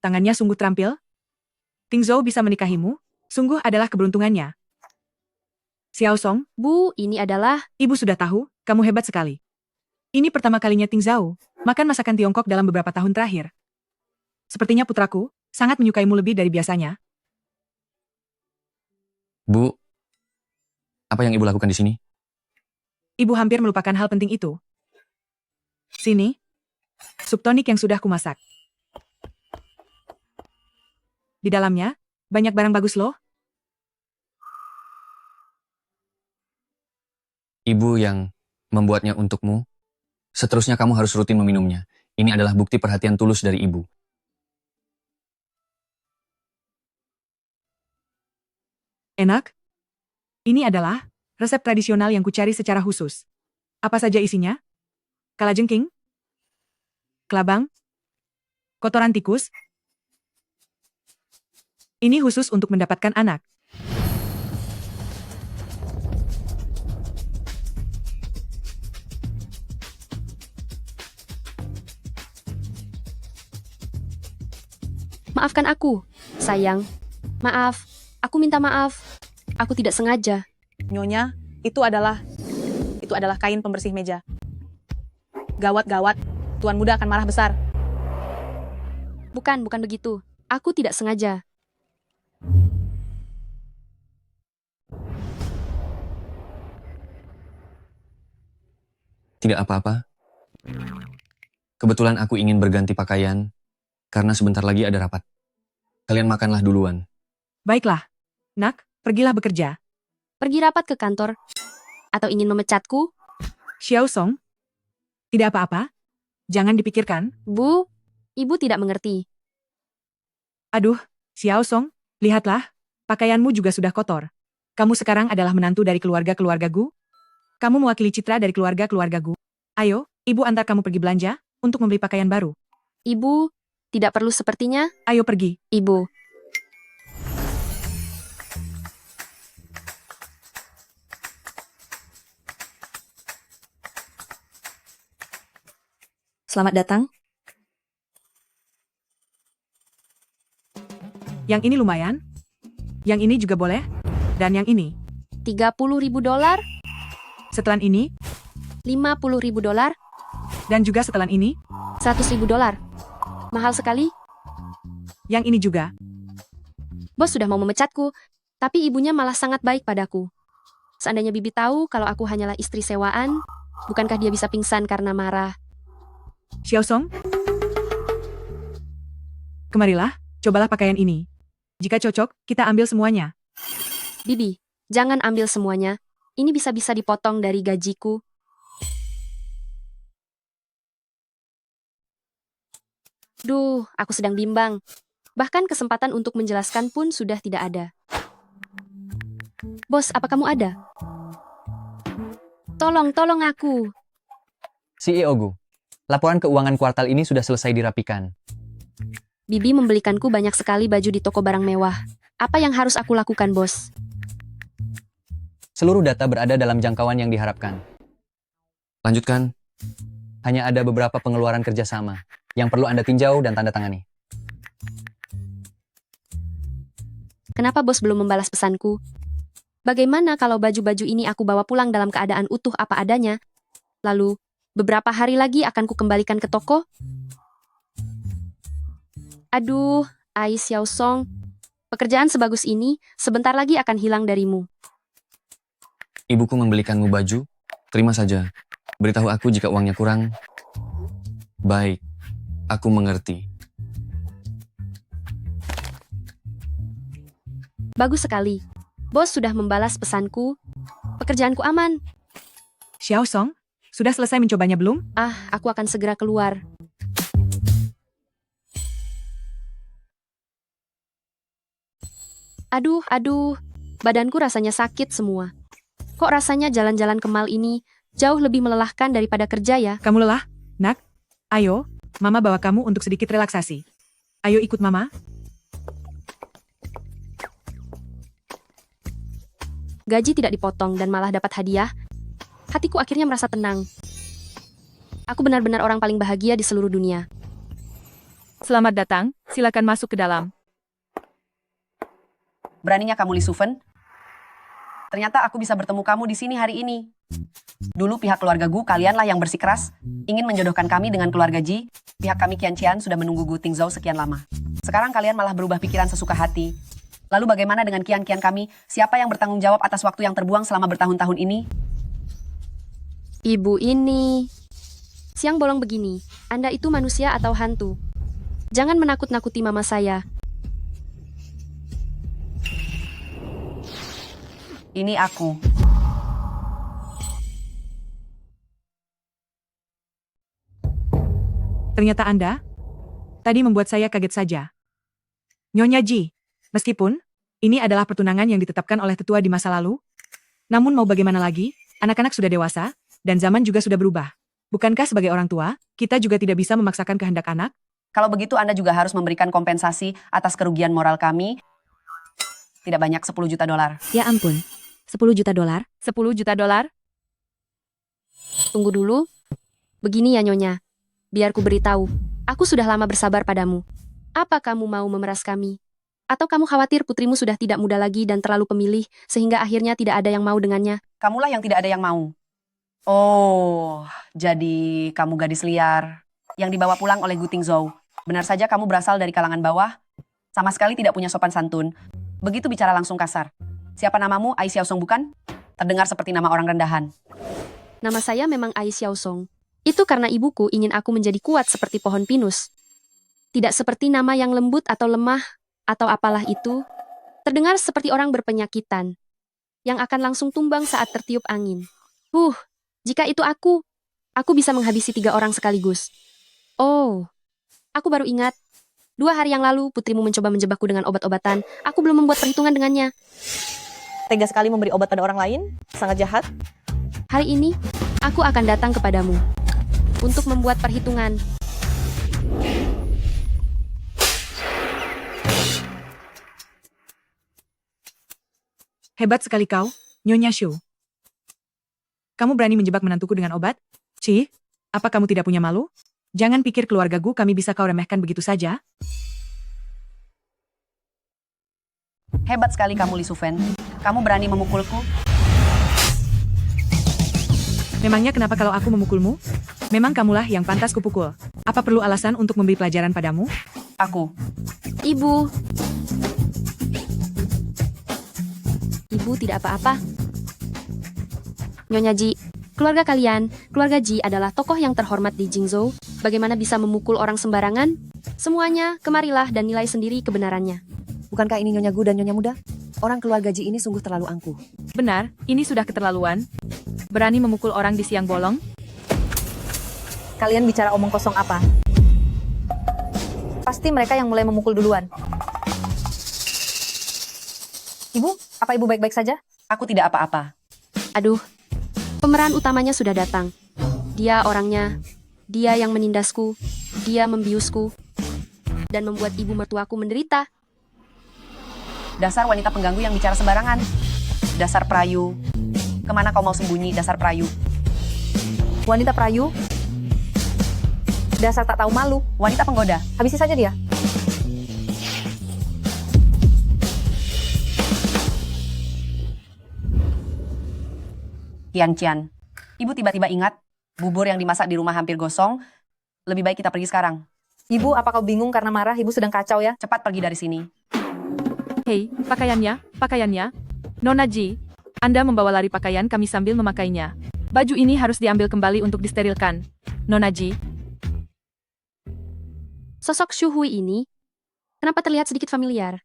Tangannya sungguh terampil. Tingzhou bisa menikahimu, sungguh adalah keberuntungannya. Xiao Song, Bu, ini adalah... Ibu sudah tahu, kamu hebat sekali. Ini pertama kalinya Tingzhou makan masakan Tiongkok dalam beberapa tahun terakhir. Sepertinya putraku sangat menyukaimu lebih dari biasanya. Bu, apa yang ibu lakukan di sini? Ibu hampir melupakan hal penting itu. Sini, sup tonik yang sudah kumasak. Di dalamnya, banyak barang bagus loh. Ibu yang membuatnya untukmu. Seterusnya kamu harus rutin meminumnya. Ini adalah bukti perhatian tulus dari ibu. Enak? Ini adalah resep tradisional yang kucari secara khusus. Apa saja isinya? Kalajengking? Kelabang? Kotoran tikus? Ini khusus untuk mendapatkan anak. Maafkan aku, sayang. Maaf, aku minta maaf. Aku tidak sengaja. Nyonya, itu adalah kain pembersih meja. Gawat, Tuan muda akan marah besar. Bukan begitu. Aku tidak sengaja. Tidak apa-apa. Kebetulan aku ingin berganti pakaian, karena sebentar lagi ada rapat. Kalian makanlah duluan. Baiklah. Nak, pergilah bekerja. Pergi rapat ke kantor? Atau ingin memecatku? Xiao Song? Tidak apa-apa. Jangan dipikirkan. Bu, ibu tidak mengerti. Aduh, Xiao Song, lihatlah. Pakaianmu juga sudah kotor. Kamu sekarang adalah menantu dari keluarga-keluargaku. Kamu mewakili citra dari keluarga-keluargaku. Ayo, ibu antar kamu pergi belanja untuk membeli pakaian baru. Ibu, tidak perlu sepertinya. Ayo pergi. Ibu. Selamat datang. Yang ini lumayan. Yang ini juga boleh. Dan yang ini. $30.000. Setelan ini. $50.000. Dan juga setelan ini. $100.000. Mahal sekali. Yang ini juga. Bos sudah mau memecatku, tapi ibunya malah sangat baik padaku. Seandainya bibi tahu kalau aku hanyalah istri sewaan, bukankah dia bisa pingsan karena marah? Xiao Song? Kemarilah, cobalah pakaian ini. Jika cocok, kita ambil semuanya. Bibi, jangan ambil semuanya. Ini bisa-bisa dipotong dari gajiku. Duh, aku sedang bimbang. Bahkan kesempatan untuk menjelaskan pun sudah tidak ada. Bos, apa kamu ada? Tolong aku. CEO Gu, laporan keuangan kuartal ini sudah selesai dirapikan. Bibi membelikanku banyak sekali baju di toko barang mewah. Apa yang harus aku lakukan, bos? Seluruh data berada dalam jangkauan yang diharapkan. Lanjutkan. Hanya ada beberapa pengeluaran kerjasama yang perlu Anda tinjau dan tanda tangani. Kenapa bos belum membalas pesanku? Bagaimana kalau baju-baju ini aku bawa pulang dalam keadaan utuh apa adanya? Lalu, beberapa hari lagi akan ku kembalikan ke toko? Aduh, Ai Xiao Song. Pekerjaan sebagus ini sebentar lagi akan hilang darimu. Ibuku membelikanmu baju. Terima saja. Beritahu aku jika uangnya kurang. Baik, aku mengerti. Bagus sekali. Bos sudah membalas pesanku. Pekerjaanku aman. Xiao Song, sudah selesai mencobanya belum? Aku akan segera keluar. Aduh, badanku rasanya sakit semua. Kok rasanya jalan-jalan ke mall ini jauh lebih melelahkan daripada kerja ya? Kamu lelah, nak? Ayo, mama bawa kamu untuk sedikit relaksasi. Ayo ikut mama. Gaji tidak dipotong dan malah dapat hadiah. Hatiku akhirnya merasa tenang. Aku benar-benar orang paling bahagia di seluruh dunia. Selamat datang, silakan masuk ke dalam. Beraninya kamu, Li Sufen? Ternyata aku bisa bertemu kamu di sini hari ini. Dulu pihak keluarga Gu, kalianlah yang bersikeras, ingin menjodohkan kami dengan keluarga Ji. Pihak kami Qian Qian sudah menunggu Gu Tingzhou sekian lama. Sekarang kalian malah berubah pikiran sesuka hati. Lalu bagaimana dengan Qian Qian kami? Siapa yang bertanggung jawab atas waktu yang terbuang selama bertahun-tahun ini? Ibu ini. Siang bolong begini, Anda itu manusia atau hantu? Jangan menakut-nakuti mama saya. Ini aku. Ternyata Anda tadi membuat saya kaget saja. Nyonya Ji, meskipun ini adalah pertunangan yang ditetapkan oleh tetua di masa lalu, namun mau bagaimana lagi, anak-anak sudah dewasa, dan zaman juga sudah berubah. Bukankah sebagai orang tua, kita juga tidak bisa memaksakan kehendak anak? Kalau begitu Anda juga harus memberikan kompensasi atas kerugian moral kami. Tidak banyak, 10 juta dolar. Ya ampun, 10 juta dolar? 10 juta dolar? Tunggu dulu. Begini ya Nyonya. Biar ku beritahu. Aku sudah lama bersabar padamu. Apa kamu mau memeras kami? Atau kamu khawatir putrimu sudah tidak muda lagi dan terlalu pemilih, sehingga akhirnya tidak ada yang mau dengannya? Kamulah yang tidak ada yang mau. Oh, jadi kamu gadis liar yang dibawa pulang oleh Gu Tingzhou. Benar saja kamu berasal dari kalangan bawah, sama sekali tidak punya sopan santun. Begitu bicara langsung kasar. Siapa namamu? Ai Xiao Song bukan? Terdengar seperti nama orang rendahan. Nama saya memang Ai Xiao Song. Itu karena ibuku ingin aku menjadi kuat seperti pohon pinus. Tidak seperti nama yang lembut atau lemah, atau apalah itu. Terdengar seperti orang berpenyakitan, yang akan langsung tumbang saat tertiup angin. Jika itu aku bisa menghabisi 3 orang sekaligus. Oh, aku baru ingat. 2 hari yang lalu, putrimu mencoba menjebakku dengan obat-obatan. Aku belum membuat perhitungan dengannya. Tega sekali memberi obat pada orang lain? Sangat jahat. Hari ini, aku akan datang kepadamu untuk membuat perhitungan. Hebat sekali kau, Nyonya Shu. Kamu berani menjebak menantuku dengan obat? Ci, apa kamu tidak punya malu? Jangan pikir keluarga Gu kami bisa kau remehkan begitu saja. Hebat sekali kamu, Li Sufen. Kamu berani memukulku? Memangnya kenapa kalau aku memukulmu? Memang kamulah yang pantas kupukul. Apa perlu alasan untuk memberi pelajaran padamu? Aku. Ibu. Ibu tidak apa-apa. Nyonya Ji, keluarga kalian, keluarga Ji adalah tokoh yang terhormat di Jingzhou. Bagaimana bisa memukul orang sembarangan? Semuanya, kemarilah dan nilai sendiri kebenarannya. Bukankah ini Nyonya Gu dan Nyonya Muda? Orang keluarga Ji ini sungguh terlalu angkuh. Benar, ini sudah keterlaluan. Berani memukul orang di siang bolong? Kalian bicara omong kosong apa? Pasti mereka yang mulai memukul duluan. Ibu, apa ibu baik-baik saja? Aku tidak apa-apa. Aduh, pemeran utamanya sudah datang. Dia orangnya, dia yang menindasku, dia membiusku. dan membuat ibu mertuaku menderita. Dasar wanita pengganggu yang bicara sembarangan. Dasar perayu. Kemana kau mau sembunyi, dasar perayu? Wanita perayu? Dasar tak tahu malu. Wanita penggoda. Habisi saja dia. Qianqian. Ibu tiba-tiba ingat, bubur yang dimasak di rumah hampir gosong. Lebih baik kita pergi sekarang. Ibu, apa kau bingung karena marah? Ibu sedang kacau ya. Cepat pergi dari sini. Hei, pakaiannya. Nona Ji, Anda membawa lari pakaian kami sambil memakainya. Baju ini harus diambil kembali untuk disterilkan. Nona Ji. Sosok Shu Hui ini, kenapa terlihat sedikit familiar?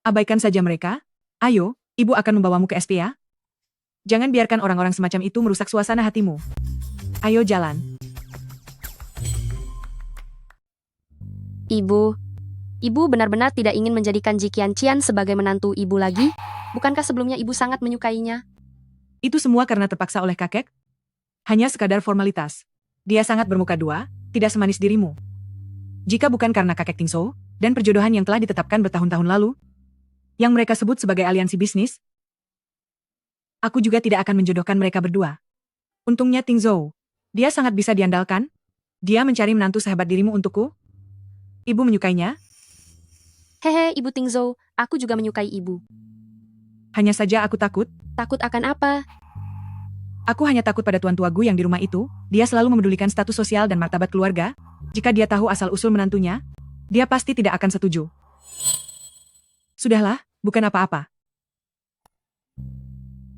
Abaikan saja mereka. Ayo, ibu akan membawamu ke SP ya. Jangan biarkan orang-orang semacam itu merusak suasana hatimu. Ayo jalan. Ibu benar-benar tidak ingin menjadikan Ji Qianqian sebagai menantu ibu lagi? Bukankah sebelumnya ibu sangat menyukainya? Itu semua karena terpaksa oleh kakek? Hanya sekadar formalitas. Dia sangat bermuka dua, tidak semanis dirimu. Jika bukan karena kakek Tingzhou dan perjodohan yang telah ditetapkan bertahun-tahun lalu, yang mereka sebut sebagai aliansi bisnis, aku juga tidak akan menjodohkan mereka berdua. Untungnya Tingzhou, dia sangat bisa diandalkan. Dia mencari menantu sahabat dirimu untukku. Ibu menyukainya? Hehe, Ibu Tingzhou, aku juga menyukai ibu. Hanya saja aku takut. Takut akan apa? Aku hanya takut pada tuan tua Gu yang di rumah itu. Dia selalu memedulikan status sosial dan martabat keluarga. Jika dia tahu asal-usul menantunya, dia pasti tidak akan setuju. Sudahlah, bukan apa-apa.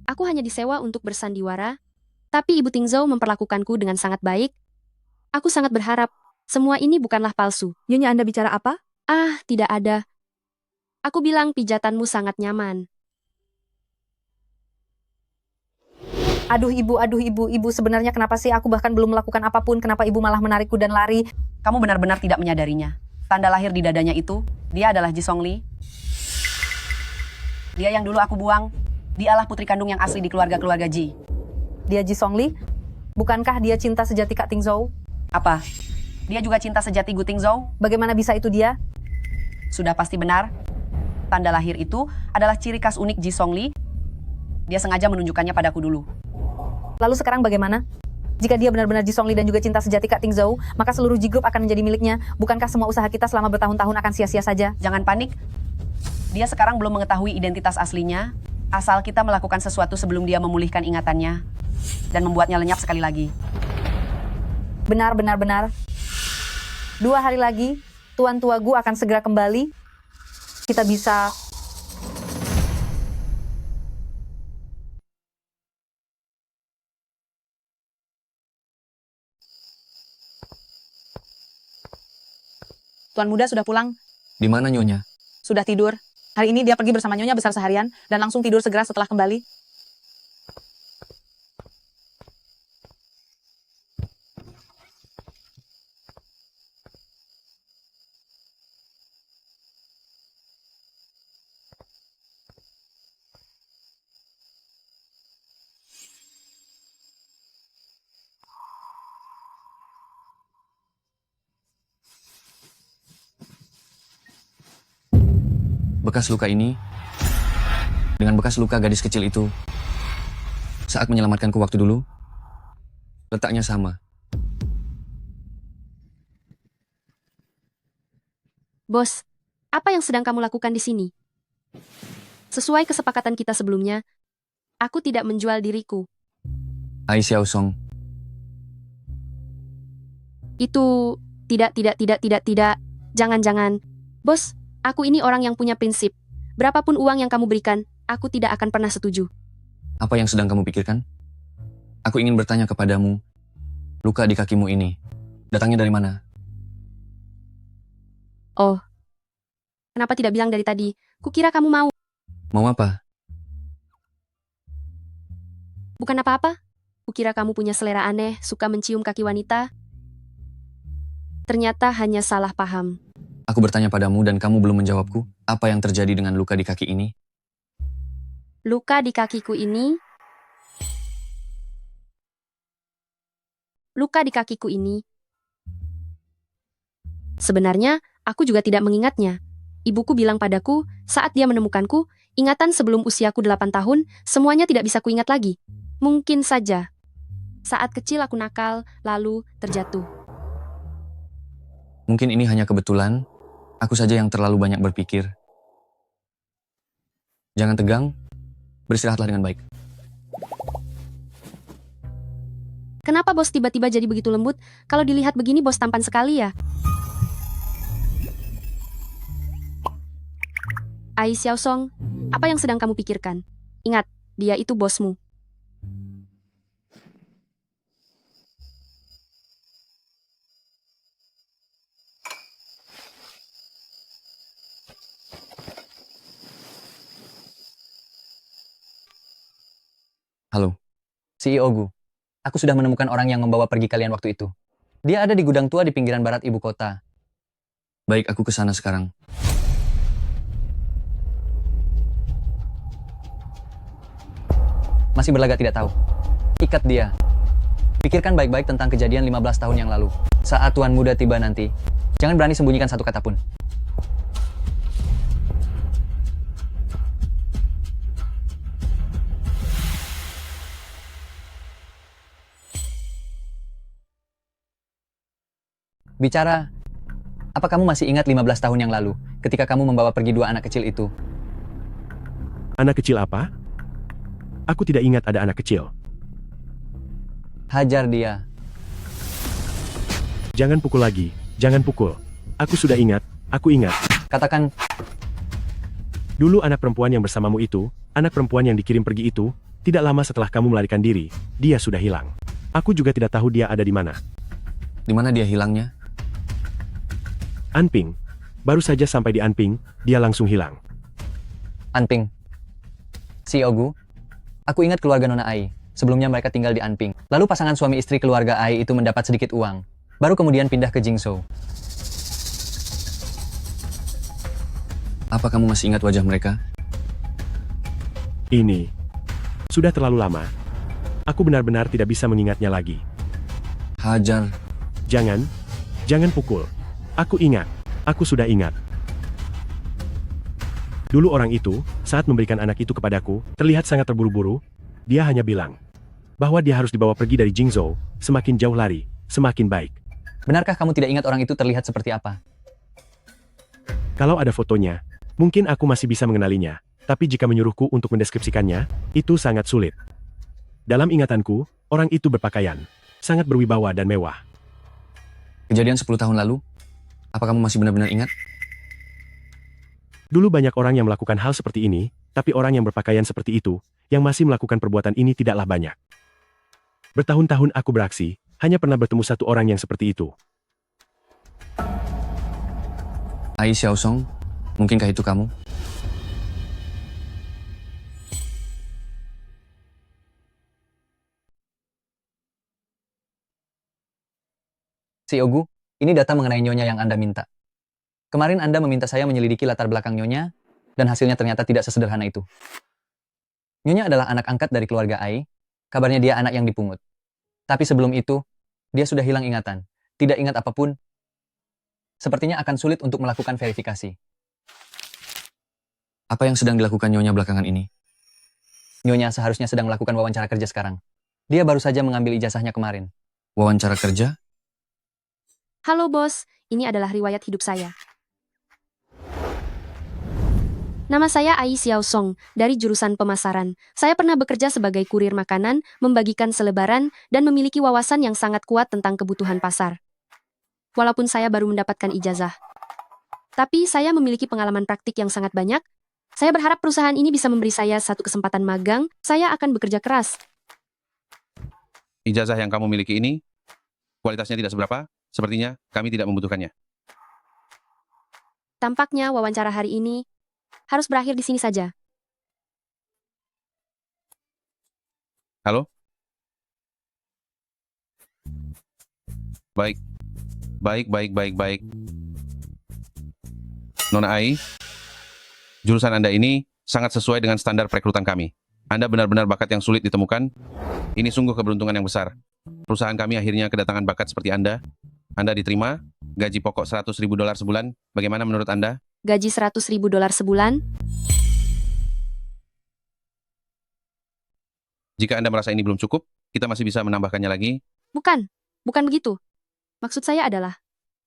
Aku hanya disewa untuk bersandiwara, tapi Ibu Tingzhou memperlakukanku dengan sangat baik. Aku sangat berharap semua ini bukanlah palsu. Nyonya, Anda bicara apa? Ah, tidak ada. Aku bilang pijatanmu sangat nyaman. Aduh ibu, sebenarnya kenapa sih aku bahkan belum melakukan apapun, kenapa ibu malah menarikku dan lari? Kamu benar-benar tidak menyadarinya. Tanda lahir di dadanya itu, dia adalah Ji Songli. Dia yang dulu aku buang. Dialah putri kandung yang asli di keluarga-keluarga Ji. Dia Ji Songli? Bukankah dia cinta sejati Kak Tingzhou? Apa? Dia juga cinta sejati Gu Tingzhou? Bagaimana bisa itu dia? Sudah pasti benar. Tanda lahir itu adalah ciri khas unik Ji Songli. Dia sengaja menunjukkannya padaku dulu. Lalu sekarang bagaimana? Jika dia benar-benar Ji Songli dan juga cinta sejati Kak Tingzhou, maka seluruh Ji Group akan menjadi miliknya. Bukankah semua usaha kita selama bertahun-tahun akan sia-sia saja? Jangan panik. Dia sekarang belum mengetahui identitas aslinya. Asal kita melakukan sesuatu sebelum dia memulihkan ingatannya. Dan membuatnya lenyap sekali lagi. Benar. 2 hari lagi, Tuan Tua Gu akan segera kembali. Kita bisa... Tuan muda sudah pulang, Di mana Nyonya? sudah tidur. Hari ini dia pergi bersama Nyonya besar seharian dan langsung tidur segera setelah kembali. Bekas luka ini, dengan bekas luka gadis kecil itu, saat menyelamatkanku waktu dulu, letaknya sama. Bos, apa yang sedang kamu lakukan di sini? Sesuai kesepakatan kita sebelumnya, aku tidak menjual diriku. Ai Xiao Song, Itu tidak. Jangan. Bos, aku ini orang yang punya prinsip. Berapapun uang yang kamu berikan, aku tidak akan pernah setuju. apa yang sedang kamu pikirkan? Aku ingin bertanya kepadamu, luka di kakimu ini, datangnya dari mana? Oh, kenapa tidak bilang dari tadi? Kukira kamu mau. Mau apa? Bukan apa-apa. Kukira kamu punya selera aneh, suka mencium kaki wanita. Ternyata hanya salah paham. Aku bertanya padamu dan kamu belum menjawabku. Apa yang terjadi dengan luka di kaki ini? Luka di kakiku ini. Luka di kakiku ini. Sebenarnya, Aku juga tidak mengingatnya. Ibuku bilang padaku, saat dia menemukanku, ingatan sebelum usiaku 8 tahun, semuanya tidak bisa kuingat lagi. Mungkin saja. Saat kecil aku nakal, lalu terjatuh. Mungkin ini hanya kebetulan, aku saja yang terlalu banyak berpikir. Jangan tegang, beristirahatlah dengan baik. Kenapa bos tiba-tiba jadi begitu lembut? Kalau dilihat begini bos tampan sekali ya. Ai Xiaosong, apa yang sedang kamu pikirkan? Ingat, dia itu bosmu. Halo. CEO Gu, aku sudah menemukan orang yang membawa pergi kalian waktu itu. Dia ada di gudang tua di pinggiran barat ibu kota. Baik, aku ke sana sekarang. Masih berlagak tidak tahu. Ikat dia. Pikirkan baik-baik tentang kejadian 15 tahun yang lalu. Saat Tuan Muda tiba nanti, jangan berani sembunyikan satu kata pun. Bicara, apa kamu masih ingat 15 tahun yang lalu, ketika kamu membawa pergi 2 anak kecil itu? Anak kecil apa? Aku tidak ingat ada anak kecil. Hajar dia. Jangan pukul lagi, jangan pukul. Aku sudah ingat, aku ingat. Katakan, dulu anak perempuan yang bersamamu itu, anak perempuan yang dikirim pergi itu, tidak lama setelah kamu melarikan diri, dia sudah hilang. Aku juga tidak tahu dia ada di mana. Di mana dia hilangnya? Anping. Baru saja sampai di Anping, dia langsung hilang. Anping. CEO Gu, aku ingat keluarga Nona Ai. Sebelumnya mereka tinggal di Anping. Lalu pasangan suami istri keluarga Ai itu mendapat sedikit uang. Baru kemudian pindah ke Jingzhou. Apa kamu masih ingat wajah mereka? Ini sudah terlalu lama. Aku benar-benar tidak bisa mengingatnya lagi. Hajar. Jangan pukul. Aku ingat. Aku sudah ingat. Dulu orang itu, saat memberikan anak itu kepadaku, terlihat sangat terburu-buru. Dia hanya bilang bahwa dia harus dibawa pergi dari Jingzhou, semakin jauh lari, semakin baik. Benarkah kamu tidak ingat orang itu terlihat seperti apa? Kalau ada fotonya, mungkin aku masih bisa mengenalinya, tapi jika menyuruhku untuk mendeskripsikannya, itu sangat sulit. Dalam ingatanku, orang itu berpakaian, sangat berwibawa dan mewah. Kejadian 10 tahun lalu? Apa kamu masih benar-benar ingat? Dulu banyak orang yang melakukan hal seperti ini, tapi orang yang berpakaian seperti itu, yang masih melakukan perbuatan ini tidaklah banyak. Bertahun-tahun aku beraksi, hanya pernah bertemu satu orang yang seperti itu. Ai Xiaosong, mungkinkah itu kamu? CEO Gu, ini data mengenai Nyonya yang Anda minta. Kemarin Anda meminta saya menyelidiki latar belakang Nyonya, dan hasilnya ternyata tidak sesederhana itu. Nyonya adalah anak angkat dari keluarga Ai, kabarnya dia anak yang dipungut. Tapi sebelum itu, dia sudah hilang ingatan, tidak ingat apapun. Sepertinya akan sulit untuk melakukan verifikasi. Apa yang sedang dilakukan Nyonya belakangan ini? Nyonya seharusnya sedang melakukan wawancara kerja sekarang. Dia baru saja mengambil ijazahnya kemarin. Wawancara kerja? Halo bos, ini adalah riwayat hidup saya. Nama saya Ai Xiaosong, dari jurusan pemasaran. Saya pernah bekerja sebagai kurir makanan, membagikan selebaran, dan memiliki wawasan yang sangat kuat tentang kebutuhan pasar. Walaupun saya baru mendapatkan ijazah. Tapi saya memiliki pengalaman praktik yang sangat banyak. Saya berharap perusahaan ini bisa memberi saya satu kesempatan magang. Saya akan bekerja keras. Ijazah yang kamu miliki ini, kualitasnya tidak seberapa, sepertinya kami tidak membutuhkannya. Tampaknya wawancara hari ini harus berakhir di sini saja. Halo? Baik. Nona Ai, jurusan Anda ini sangat sesuai dengan standar perekrutan kami. Anda benar-benar bakat yang sulit ditemukan. Ini sungguh keberuntungan yang besar. Perusahaan kami akhirnya kedatangan bakat seperti Anda. Anda diterima, gaji pokok $100.000 sebulan. Bagaimana menurut Anda? Gaji $100.000 sebulan? Jika Anda merasa ini belum cukup, kita masih bisa menambahkannya lagi. Bukan, bukan begitu. Maksud saya adalah,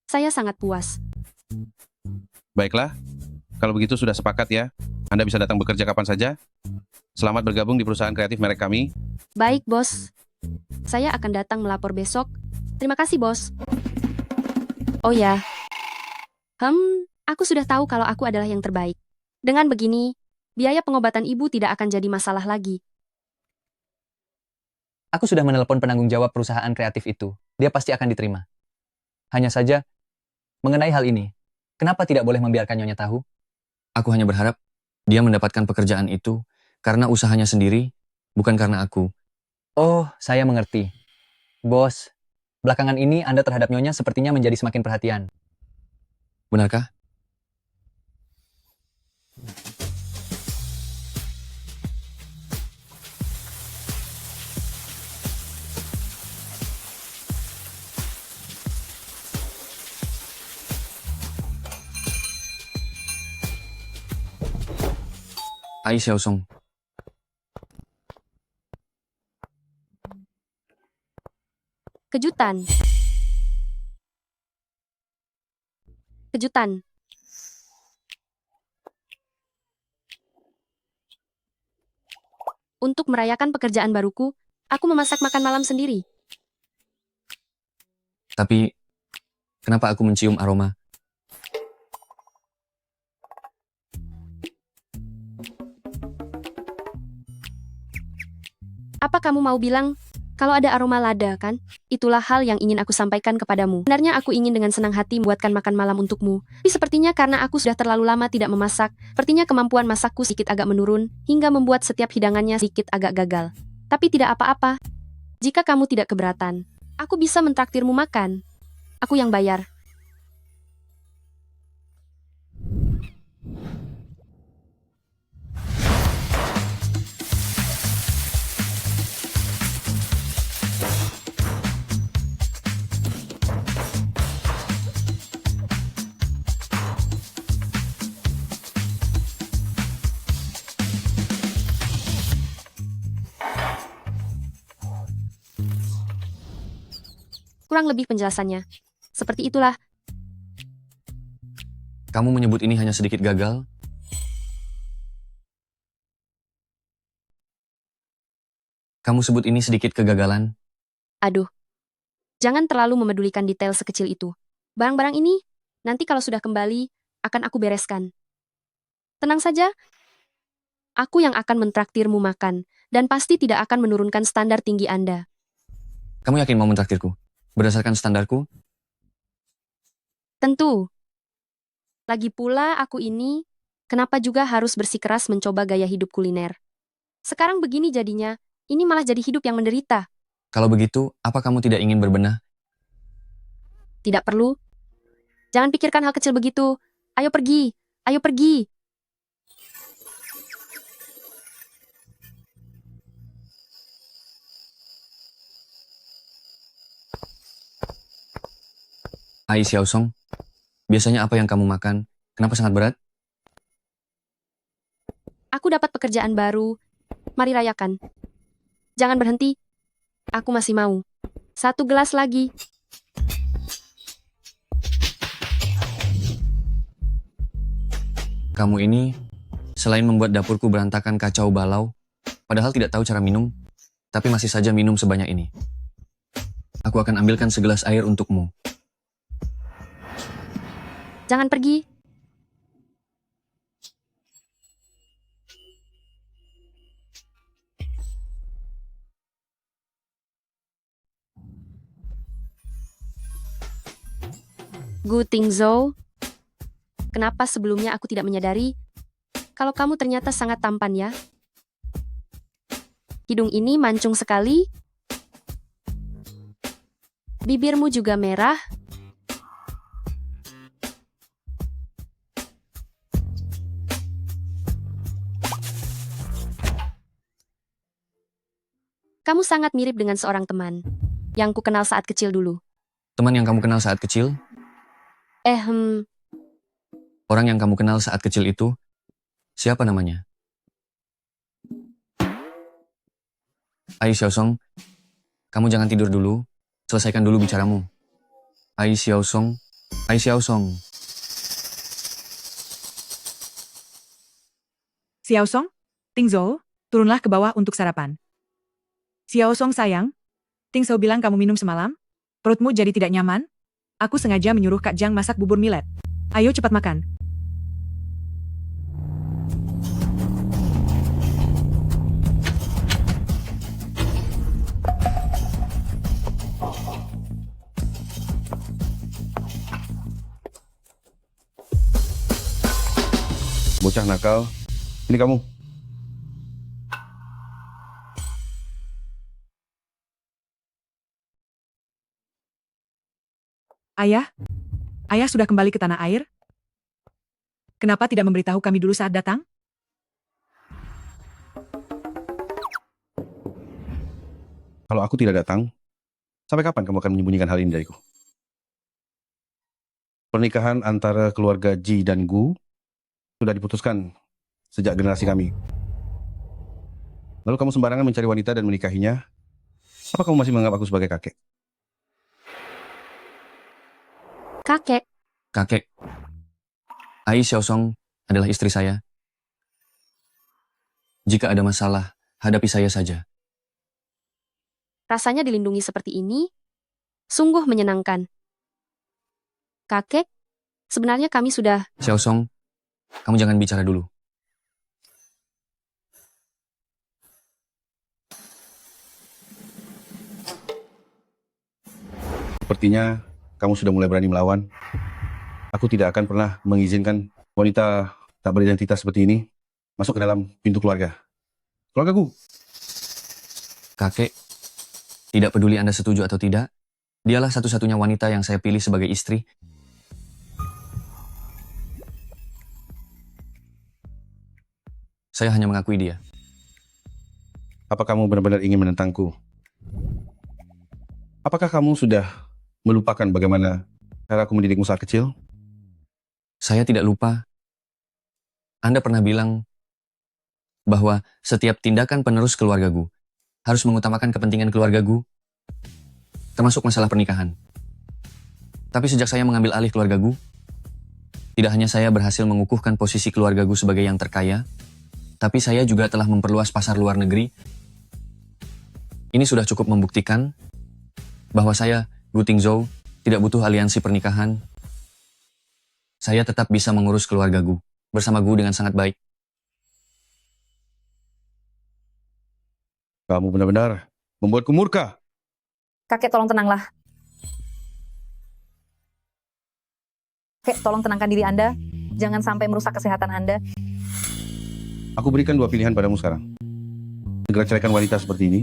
saya sangat puas. Baiklah, kalau begitu sudah sepakat ya. Anda bisa datang bekerja kapan saja. Selamat bergabung di perusahaan kreatif merek kami. Baik, bos. Saya akan datang melapor besok. Terima kasih, bos. Oh ya. Aku sudah tahu kalau aku adalah yang terbaik. Dengan begini, biaya pengobatan ibu tidak akan jadi masalah lagi. Aku sudah menelepon penanggung jawab perusahaan kreatif itu. Dia pasti akan diterima. Hanya saja, mengenai hal ini, kenapa tidak boleh membiarkan Nyonya tahu? Aku hanya berharap dia mendapatkan pekerjaan itu karena usahanya sendiri, bukan karena aku. Oh, saya mengerti. Bos, belakangan ini Anda terhadap Nyonya sepertinya menjadi semakin perhatian. Benarkah? Ai Xiaosong. Kejutan. Kejutan. Untuk merayakan pekerjaan baruku, aku memasak makan malam sendiri. Tapi, kenapa aku mencium aroma? Apa kamu mau bilang, kalau ada aroma lada kan? Itulah hal yang ingin aku sampaikan kepadamu. Sebenarnya aku ingin dengan senang hati membuatkan makan malam untukmu. Tapi sepertinya karena aku sudah terlalu lama tidak memasak, sepertinya kemampuan masakku sedikit agak menurun, hingga membuat setiap hidangannya sedikit agak gagal. Tapi tidak apa-apa. Jika kamu tidak keberatan, aku bisa mentraktirmu makan. Aku yang bayar. Kurang lebih penjelasannya. Seperti itulah. Kamu menyebut ini hanya sedikit gagal? Kamu sebut ini sedikit kegagalan? Aduh. Jangan terlalu memedulikan detail sekecil itu. Barang-barang ini, nanti kalau sudah kembali, akan aku bereskan. Tenang saja. Aku yang akan mentraktirmu makan, dan pasti tidak akan menurunkan standar tinggi Anda. Kamu yakin mau mentraktirku? Berdasarkan standarku? Tentu. Lagi pula aku ini, kenapa juga harus bersikeras mencoba gaya hidup kuliner? Sekarang begini jadinya, ini malah jadi hidup yang menderita. Kalau begitu, apa kamu tidak ingin berbenah? Tidak perlu. Jangan pikirkan hal kecil begitu. Ayo pergi, ayo pergi. Ai Xiaosong, biasanya apa yang kamu makan? Kenapa sangat berat? Aku dapat pekerjaan baru. Mari rayakan. Jangan berhenti. Aku masih mau. 1 gelas lagi. Kamu ini, selain membuat dapurku berantakan kacau balau, padahal tidak tahu cara minum, tapi masih saja minum sebanyak ini. Aku akan ambilkan segelas air untukmu. Jangan pergi. Gu Tingzhou, kenapa sebelumnya aku tidak menyadari kalau kamu ternyata sangat tampan ya? Hidung ini mancung sekali. Bibirmu juga merah. Kamu sangat mirip dengan seorang teman yang ku kenal saat kecil dulu. Teman yang kamu kenal saat kecil? Orang yang kamu kenal saat kecil itu, siapa namanya? Ai Xiaosong, kamu jangan tidur dulu, selesaikan dulu bicaramu. Ai Xiaosong, Ai Xiaosong. Xiaosong, Tingzhou, turunlah ke bawah untuk sarapan. Xiaosong sayang, Tingzhou bilang kamu minum semalam? Perutmu jadi tidak nyaman? Aku sengaja menyuruh Kak Jiang masak bubur millet. Ayo cepat makan. Bocah nakal. Ini kamu. Ayah? Ayah sudah kembali ke tanah air? Kenapa tidak memberitahu kami dulu saat datang? Kalau aku tidak datang, sampai kapan kamu akan menyembunyikan hal ini dariku? Pernikahan antara keluarga Ji dan Gu sudah diputuskan sejak generasi kami. Lalu kamu sembarangan mencari wanita dan menikahinya? Apa kamu masih menganggap aku sebagai kakek? Kakek, Kakek, Ai Xiaosong adalah istri saya. Jika ada masalah, hadapi saya saja. rasanya dilindungi seperti ini sungguh menyenangkan. Kakek, sebenarnya kami sudah... Xiaosong, kamu jangan bicara dulu. Sepertinya kamu sudah mulai berani melawan. Aku tidak akan pernah mengizinkan wanita tak beridentitas seperti ini masuk ke dalam pintu keluarga. Keluargaku. Kakek, tidak peduli Anda setuju atau tidak, dialah satu-satunya wanita yang saya pilih sebagai istri. Saya hanya mengakui dia. Apa kamu benar-benar ingin menentangku? Apakah kamu sudah melupakan bagaimana cara aku mendidikmu saat kecil? Saya tidak lupa. Anda pernah bilang bahwa setiap tindakan penerus keluarga Gu harus mengutamakan kepentingan keluarga Gu, termasuk masalah pernikahan. Tapi sejak saya mengambil alih keluarga Gu, tidak hanya saya berhasil mengukuhkan posisi keluarga Gu sebagai yang terkaya, tapi saya juga telah memperluas pasar luar negeri. Ini sudah cukup membuktikan bahwa saya, Gu Tingzhou, tidak butuh aliansi pernikahan. Saya tetap bisa mengurus keluarga Gu bersama Gu dengan sangat baik. Kamu benar-benar membuatku murka. Kakek, tolong tenanglah. Kakek, tolong tenangkan diri Anda. Jangan sampai merusak kesehatan Anda. Aku berikan dua pilihan padamu sekarang. Segera ceraikan wanita seperti ini,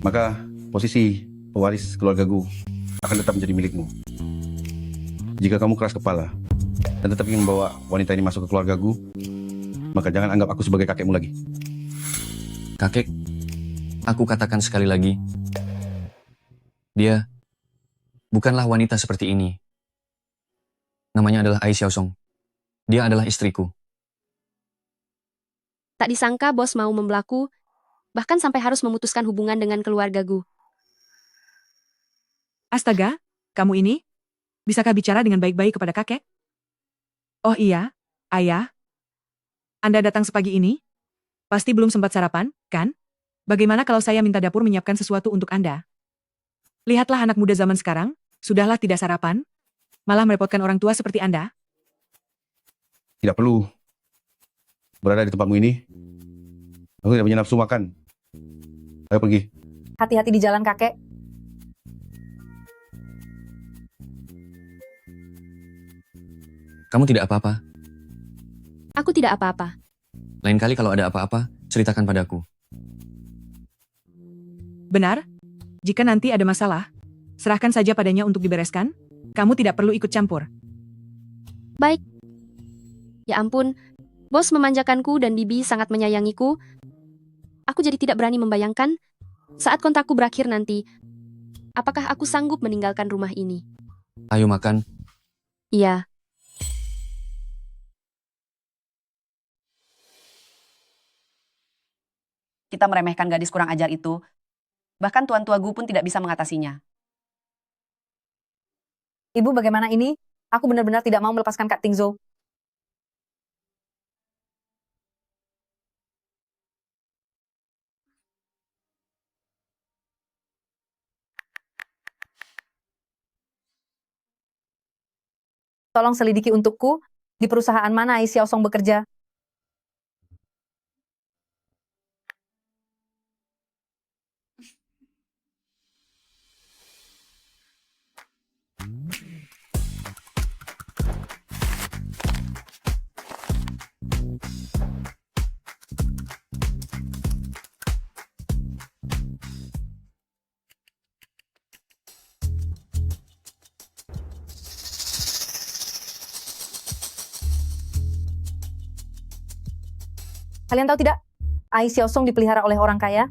maka posisi pewaris keluarga Gu akan tetap menjadi milikmu. Jika kamu keras kepala dan tetap ingin membawa wanita ini masuk ke keluarga Gu, maka jangan anggap aku sebagai kakekmu lagi. Kakek, aku katakan sekali lagi, dia bukanlah wanita seperti ini. Namanya adalah Ai Xiaosong. Dia adalah istriku. Tak disangka bos mau membelaku, bahkan sampai harus memutuskan hubungan dengan keluarga Gu. Astaga, kamu ini? Bisakah bicara dengan baik-baik kepada kakek? Oh iya, ayah. Anda datang sepagi ini? Pasti belum sempat sarapan, kan? Bagaimana kalau saya minta dapur menyiapkan sesuatu untuk Anda? Lihatlah anak muda zaman sekarang, sudahlah tidak sarapan, malah merepotkan orang tua seperti Anda. Tidak perlu berada di tempatmu ini. Aku tidak punya nafsu makan. Ayo pergi. Hati-hati di jalan, kakek. Kamu tidak apa-apa. Aku tidak apa-apa. Lain kali kalau ada apa-apa, ceritakan padaku. Benar? Jika nanti ada masalah, serahkan saja padanya untuk dibereskan. Kamu tidak perlu ikut campur. Baik. Ya ampun, bos memanjakanku dan Bibi sangat menyayangiku. Aku jadi tidak berani membayangkan saat kontakku berakhir nanti. Apakah aku sanggup meninggalkan rumah ini? Ayo makan. Iya. Kita meremehkan gadis kurang ajar itu. Bahkan Tuan Tua Gu pun tidak bisa mengatasinya. Ibu bagaimana ini? Aku benar-benar tidak mau melepaskan Kak Tingzo. Tolong selidiki untukku, di perusahaan mana Ai Xiaosong bekerja. Kalian tahu tidak? Ai Xiaosong dipelihara oleh orang kaya.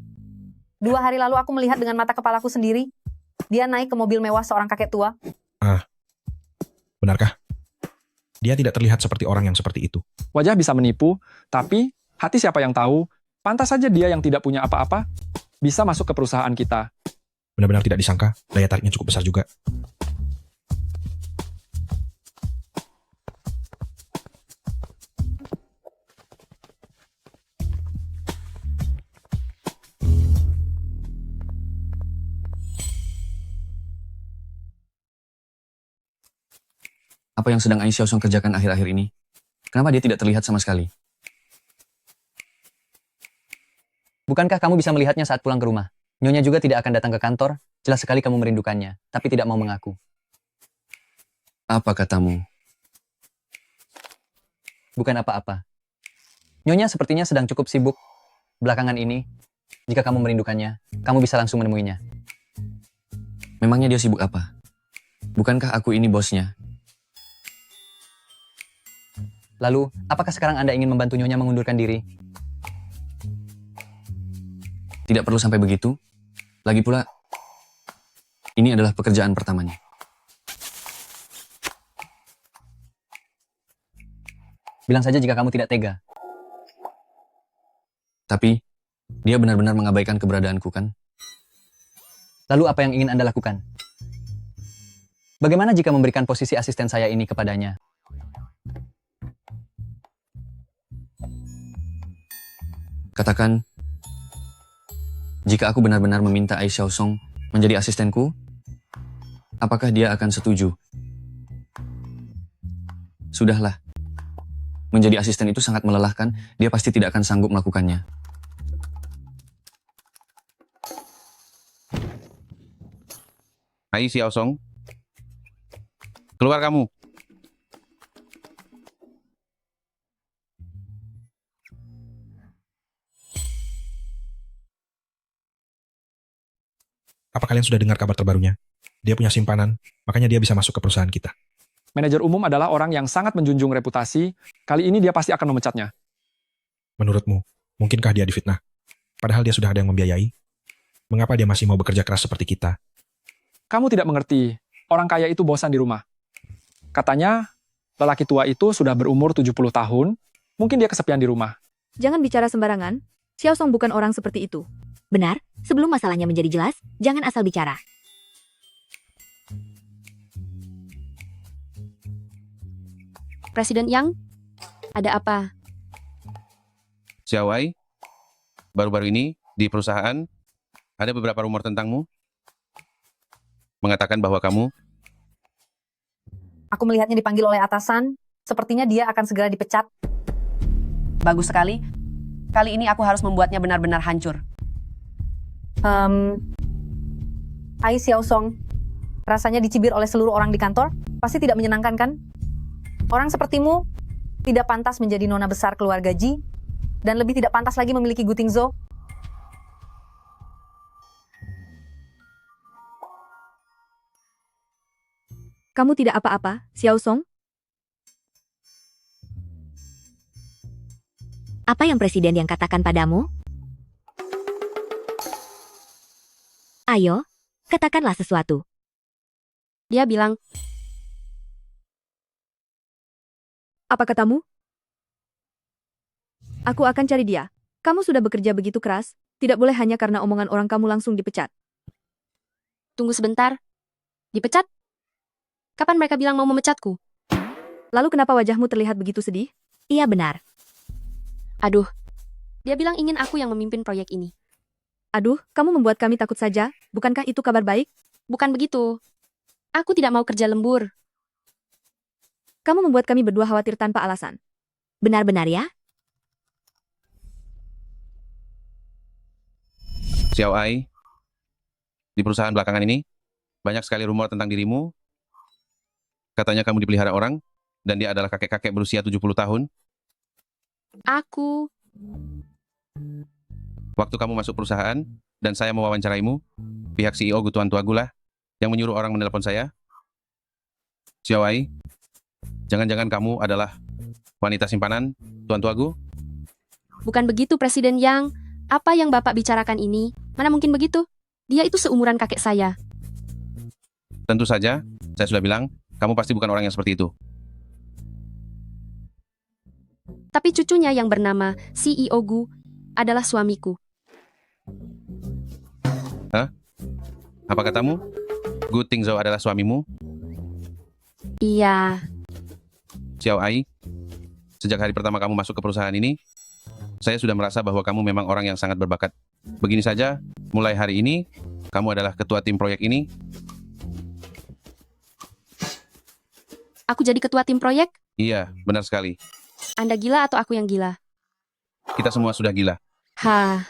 2 hari lalu aku melihat dengan mata kepalaku sendiri. Dia naik ke mobil mewah seorang kakek tua. Benarkah? Dia tidak terlihat seperti orang yang seperti itu. Wajah bisa menipu, tapi hati siapa yang tahu? Pantas saja dia yang tidak punya apa-apa bisa masuk ke perusahaan kita. Benar-benar tidak disangka, daya tariknya cukup besar juga. Apa yang sedang Ai Xiaosong kerjakan akhir-akhir ini? Kenapa dia tidak terlihat sama sekali? Bukankah kamu bisa melihatnya saat pulang ke rumah? Nyonya juga tidak akan datang ke kantor, jelas sekali kamu merindukannya, tapi tidak mau mengaku. Apa katamu? Bukan apa-apa. Nyonya sepertinya sedang cukup sibuk belakangan ini. Jika kamu merindukannya, kamu bisa langsung menemuinya. Memangnya dia sibuk apa? Bukankah aku ini bosnya? Lalu, apakah sekarang Anda ingin membantu Nyonya mengundurkan diri? Tidak perlu sampai begitu. Lagi pula, ini adalah pekerjaan pertamanya. Bilang saja jika kamu tidak tega. Tapi, dia benar-benar mengabaikan keberadaanku kan? Lalu apa yang ingin Anda lakukan? Bagaimana jika memberikan posisi asisten saya ini kepadanya? Katakan, jika aku benar-benar meminta Ai Xiaosong menjadi asistenku, apakah dia akan setuju? Sudahlah. Menjadi asisten itu sangat melelahkan, dia pasti tidak akan sanggup melakukannya. Ai Xiaosong, keluar kamu. Apa kalian sudah dengar kabar terbarunya? Dia punya simpanan, makanya dia bisa masuk ke perusahaan kita. Manajer umum adalah orang yang sangat menjunjung reputasi. Kali ini dia pasti akan memecatnya. Menurutmu, mungkinkah dia difitnah? Padahal dia sudah ada yang membiayai. Mengapa dia masih mau bekerja keras seperti kita? Kamu tidak mengerti. Orang kaya itu bosan di rumah. Katanya, lelaki tua itu sudah berumur 70 tahun. Mungkin dia kesepian di rumah. Jangan bicara sembarangan. Xiaosong bukan orang seperti itu. Benar, sebelum masalahnya menjadi jelas, jangan asal bicara. Presiden Yang, ada apa? Xiaowai, baru-baru ini di perusahaan ada beberapa rumor tentangmu. Mengatakan bahwa kamu... Aku melihatnya dipanggil oleh atasan. Sepertinya dia akan segera dipecat. Bagus sekali. Kali ini aku harus membuatnya benar-benar hancur. Ai Xiaosong, rasanya dicibir oleh seluruh orang di kantor. Pasti tidak menyenangkan kan? Orang sepertimu tidak pantas menjadi nona besar keluarga Ji, dan lebih tidak pantas lagi memiliki Gu Tingzo. Kamu tidak apa-apa, Xiaosong? Apa yang presiden yang katakan padamu? Ayo, Katakanlah sesuatu. Dia bilang, Apa katamu? Aku akan cari dia. Kamu sudah bekerja begitu keras, tidak boleh hanya karena omongan orang kamu langsung dipecat. tunggu sebentar. Dipecat? Kapan mereka bilang mau memecatku? Lalu kenapa wajahmu terlihat begitu sedih? Iya benar. Aduh, dia bilang ingin aku yang memimpin proyek ini. Aduh, kamu membuat kami takut saja. Bukankah itu kabar baik? Bukan begitu. Aku tidak mau kerja lembur. Kamu membuat kami berdua khawatir tanpa alasan. Benar-benar ya? Xiao Ai, di perusahaan belakangan ini, banyak sekali rumor tentang dirimu. Katanya kamu dipelihara orang, dan dia adalah kakek-kakek berusia 70 tahun. Aku, Waktu kamu masuk perusahaan, dan saya mewawancaraimu, pihak CEO Gutuan Tuagulah yang menyuruh orang menelepon saya. Xiao Ai, jangan-jangan kamu adalah wanita simpanan Tuan Tuagu? bukan begitu Presiden Yang. Apa yang Bapak bicarakan ini, mana mungkin begitu? Dia itu seumuran kakek saya. Tentu saja, saya sudah bilang, kamu pasti bukan orang yang seperti itu. Tapi cucunya yang bernama CEO Gu adalah suamiku. Hah? Apa katamu? Gu Tingzhou adalah suamimu? Iya, Xiao Ai, sejak hari pertama kamu masuk ke perusahaan ini, saya sudah merasa bahwa kamu memang orang yang sangat berbakat. Begini saja, mulai hari ini, kamu adalah ketua tim proyek ini. aku jadi ketua tim proyek. Iya, benar sekali. Anda gila atau aku yang gila? Kita semua sudah gila. Hah,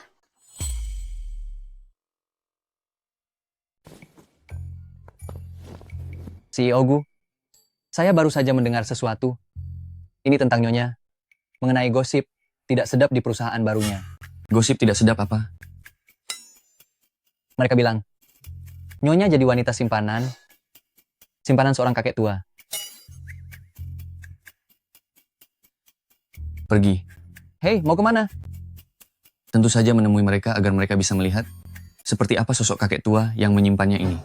CEO Gu, saya baru saja mendengar sesuatu. Ini tentang Nyonya, mengenai gosip tidak sedap di perusahaan barunya. Gosip tidak sedap apa? Mereka bilang, Nyonya jadi wanita simpanan seorang kakek tua. Pergi. Hei, mau kemana? Tentu saja menemui mereka agar mereka bisa melihat seperti apa sosok kakek tua yang menyimpannya ini.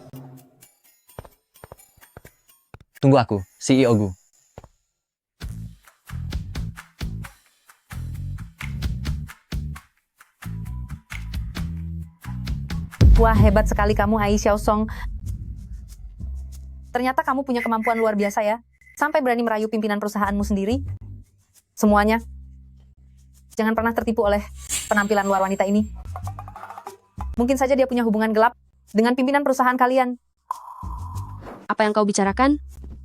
Tunggu aku, CEO Gu. Wah, hebat sekali kamu, Ai Xiaosong. Ternyata kamu punya kemampuan luar biasa ya. Sampai berani merayu pimpinan perusahaanmu sendiri. Semuanya. Jangan pernah tertipu oleh penampilan luar wanita ini. Mungkin saja dia punya hubungan gelap dengan pimpinan perusahaan kalian. apa yang kau bicarakan?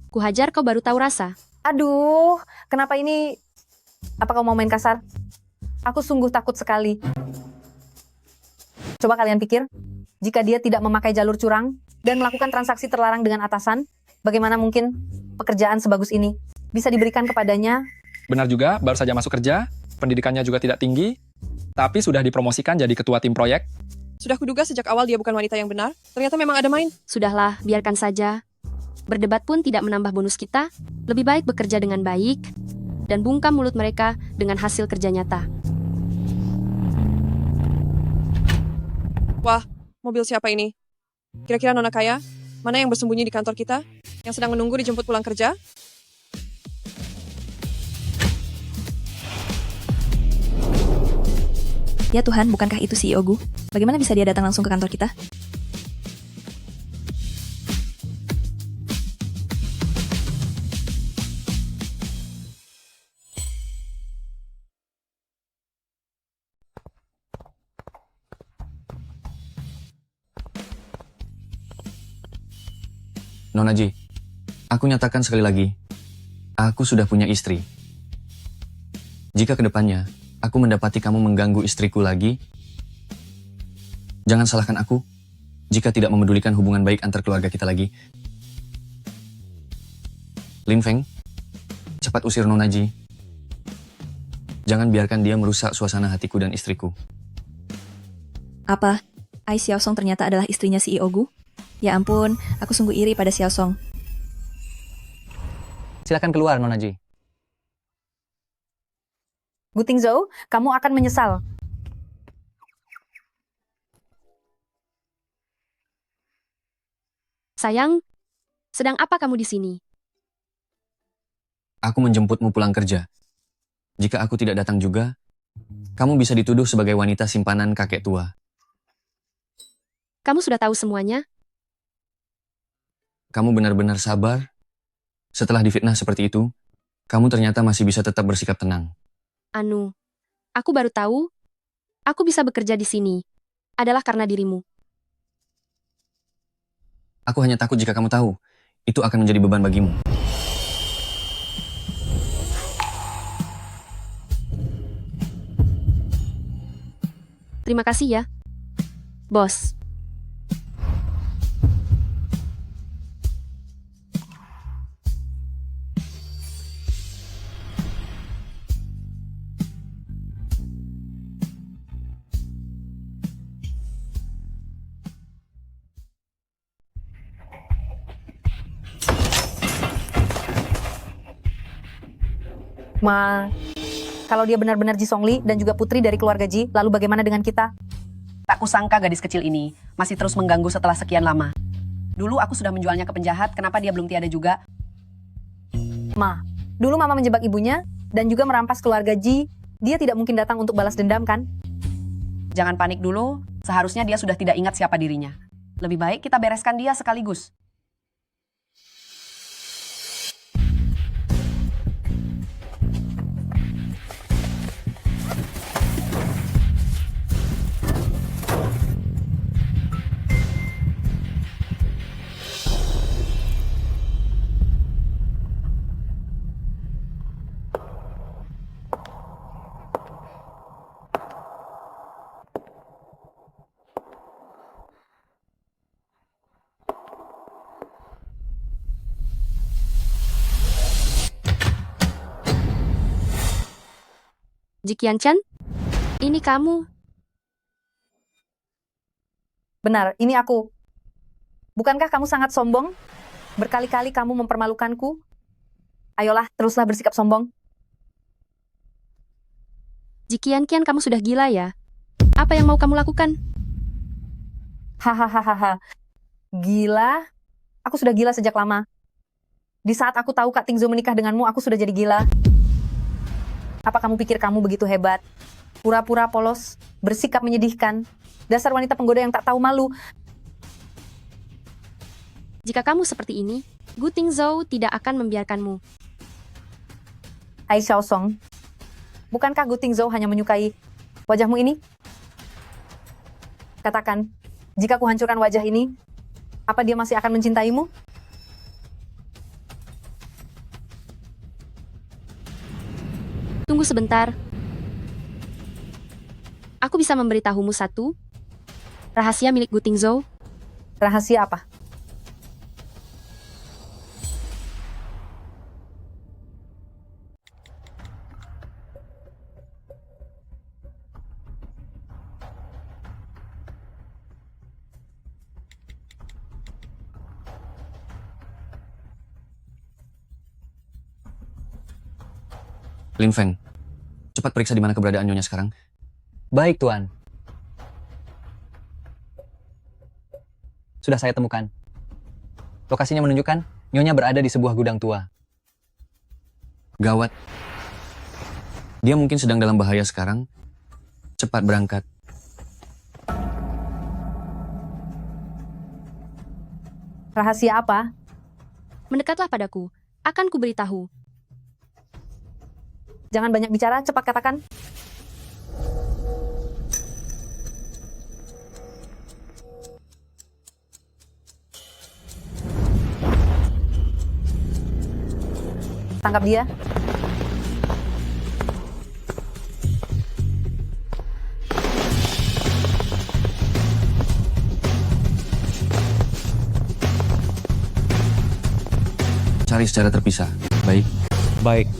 Kuhajar kau baru tahu rasa. Aduh, kenapa ini? Apa kau mau main kasar? Aku sungguh takut sekali. Coba kalian pikir, jika dia tidak memakai jalur curang dan melakukan transaksi terlarang dengan atasan, bagaimana mungkin pekerjaan sebagus ini bisa diberikan kepadanya? Benar juga, baru saja masuk kerja, pendidikannya juga tidak tinggi, tapi sudah dipromosikan jadi ketua tim proyek. Sudah kuduga sejak awal dia bukan wanita yang benar. Ternyata memang ada main. Sudahlah, biarkan saja. Berdebat pun tidak menambah bonus kita. Lebih baik bekerja dengan baik dan bungkam mulut mereka dengan hasil kerja nyata. Wah, mobil siapa ini? Kira-kira nona kaya? Mana yang bersembunyi di kantor kita? Yang sedang menunggu dijemput pulang kerja? Ya Tuhan, bukankah itu CEO Gu? Bagaimana bisa dia datang langsung ke kantor kita? Nona Ji, aku nyatakan sekali lagi, aku sudah punya istri. Jika kedepannya aku mendapati kamu mengganggu istriku lagi, jangan salahkan aku jika tidak memedulikan hubungan baik antar keluarga kita lagi. Lin Feng, cepat usir Nona Ji. Jangan biarkan dia merusak suasana hatiku dan istriku. Apa? Ai Xiaosong ternyata adalah istrinya CEO Gu? Ya ampun, aku sungguh iri pada Xiaosong. Silakan keluar, Nona Ji. Gu Tingzhou, kamu akan menyesal. Sayang, sedang apa kamu di sini? Aku menjemputmu pulang kerja. Jika aku tidak datang juga, kamu bisa dituduh sebagai wanita simpanan kakek tua. Kamu sudah tahu semuanya? Kamu benar-benar sabar. Setelah difitnah seperti itu, kamu ternyata masih bisa tetap bersikap tenang. Anu, aku baru tahu, aku bisa bekerja di sini. Adalah karena dirimu. Aku hanya takut jika kamu tahu, itu akan menjadi beban bagimu. Terima kasih ya, bos. Kalau dia benar-benar Ji Songli dan juga putri dari keluarga Ji, lalu bagaimana dengan kita? Tak kusangka gadis kecil ini masih terus mengganggu setelah sekian lama. Dulu aku sudah menjualnya ke penjahat, kenapa dia belum tiada juga? Dulu Mama menjebak ibunya dan juga merampas keluarga Ji. Dia tidak mungkin datang untuk balas dendam, kan? Jangan panik dulu, seharusnya dia sudah tidak ingat siapa dirinya. Lebih baik kita bereskan dia sekaligus. Jikian Chan, ini kamu. Benar, ini aku. Bukankah kamu sangat sombong? Berkali-kali kamu mempermalukanku. Ayolah, teruslah bersikap sombong. Jikian Kian, kamu sudah gila ya? Apa yang mau kamu lakukan? Hahaha. Gila? Aku sudah gila sejak lama. Di saat aku tahu Kak Tingzo menikah denganmu, aku sudah jadi gila. Apa kamu pikir kamu begitu hebat? Pura-pura polos, bersikap menyedihkan. Dasar wanita penggoda yang tak tahu malu. Jika kamu seperti ini, Gu Tingzhou tidak akan membiarkanmu. Ai Xiaosong, bukankah Gu Tingzhou hanya menyukai wajahmu ini? Katakan, jika kuhancurkan wajah ini, apa dia masih akan mencintaimu? Tunggu sebentar. Aku bisa memberitahumu satu rahasia milik Gu Tingzhou. Rahasia apa? Lin Feng, cepat periksa di mana keberadaan Nyonya sekarang. Baik, Tuan. Sudah saya temukan. Lokasinya menunjukkan Nyonya berada di sebuah gudang tua. Gawat. Dia mungkin sedang dalam bahaya sekarang. Cepat berangkat. Rahasia apa? Mendekatlah padaku. Akan kuberitahu. Jangan banyak bicara, cepat katakan. Tangkap dia. Cari secara terpisah. Baik. Baik.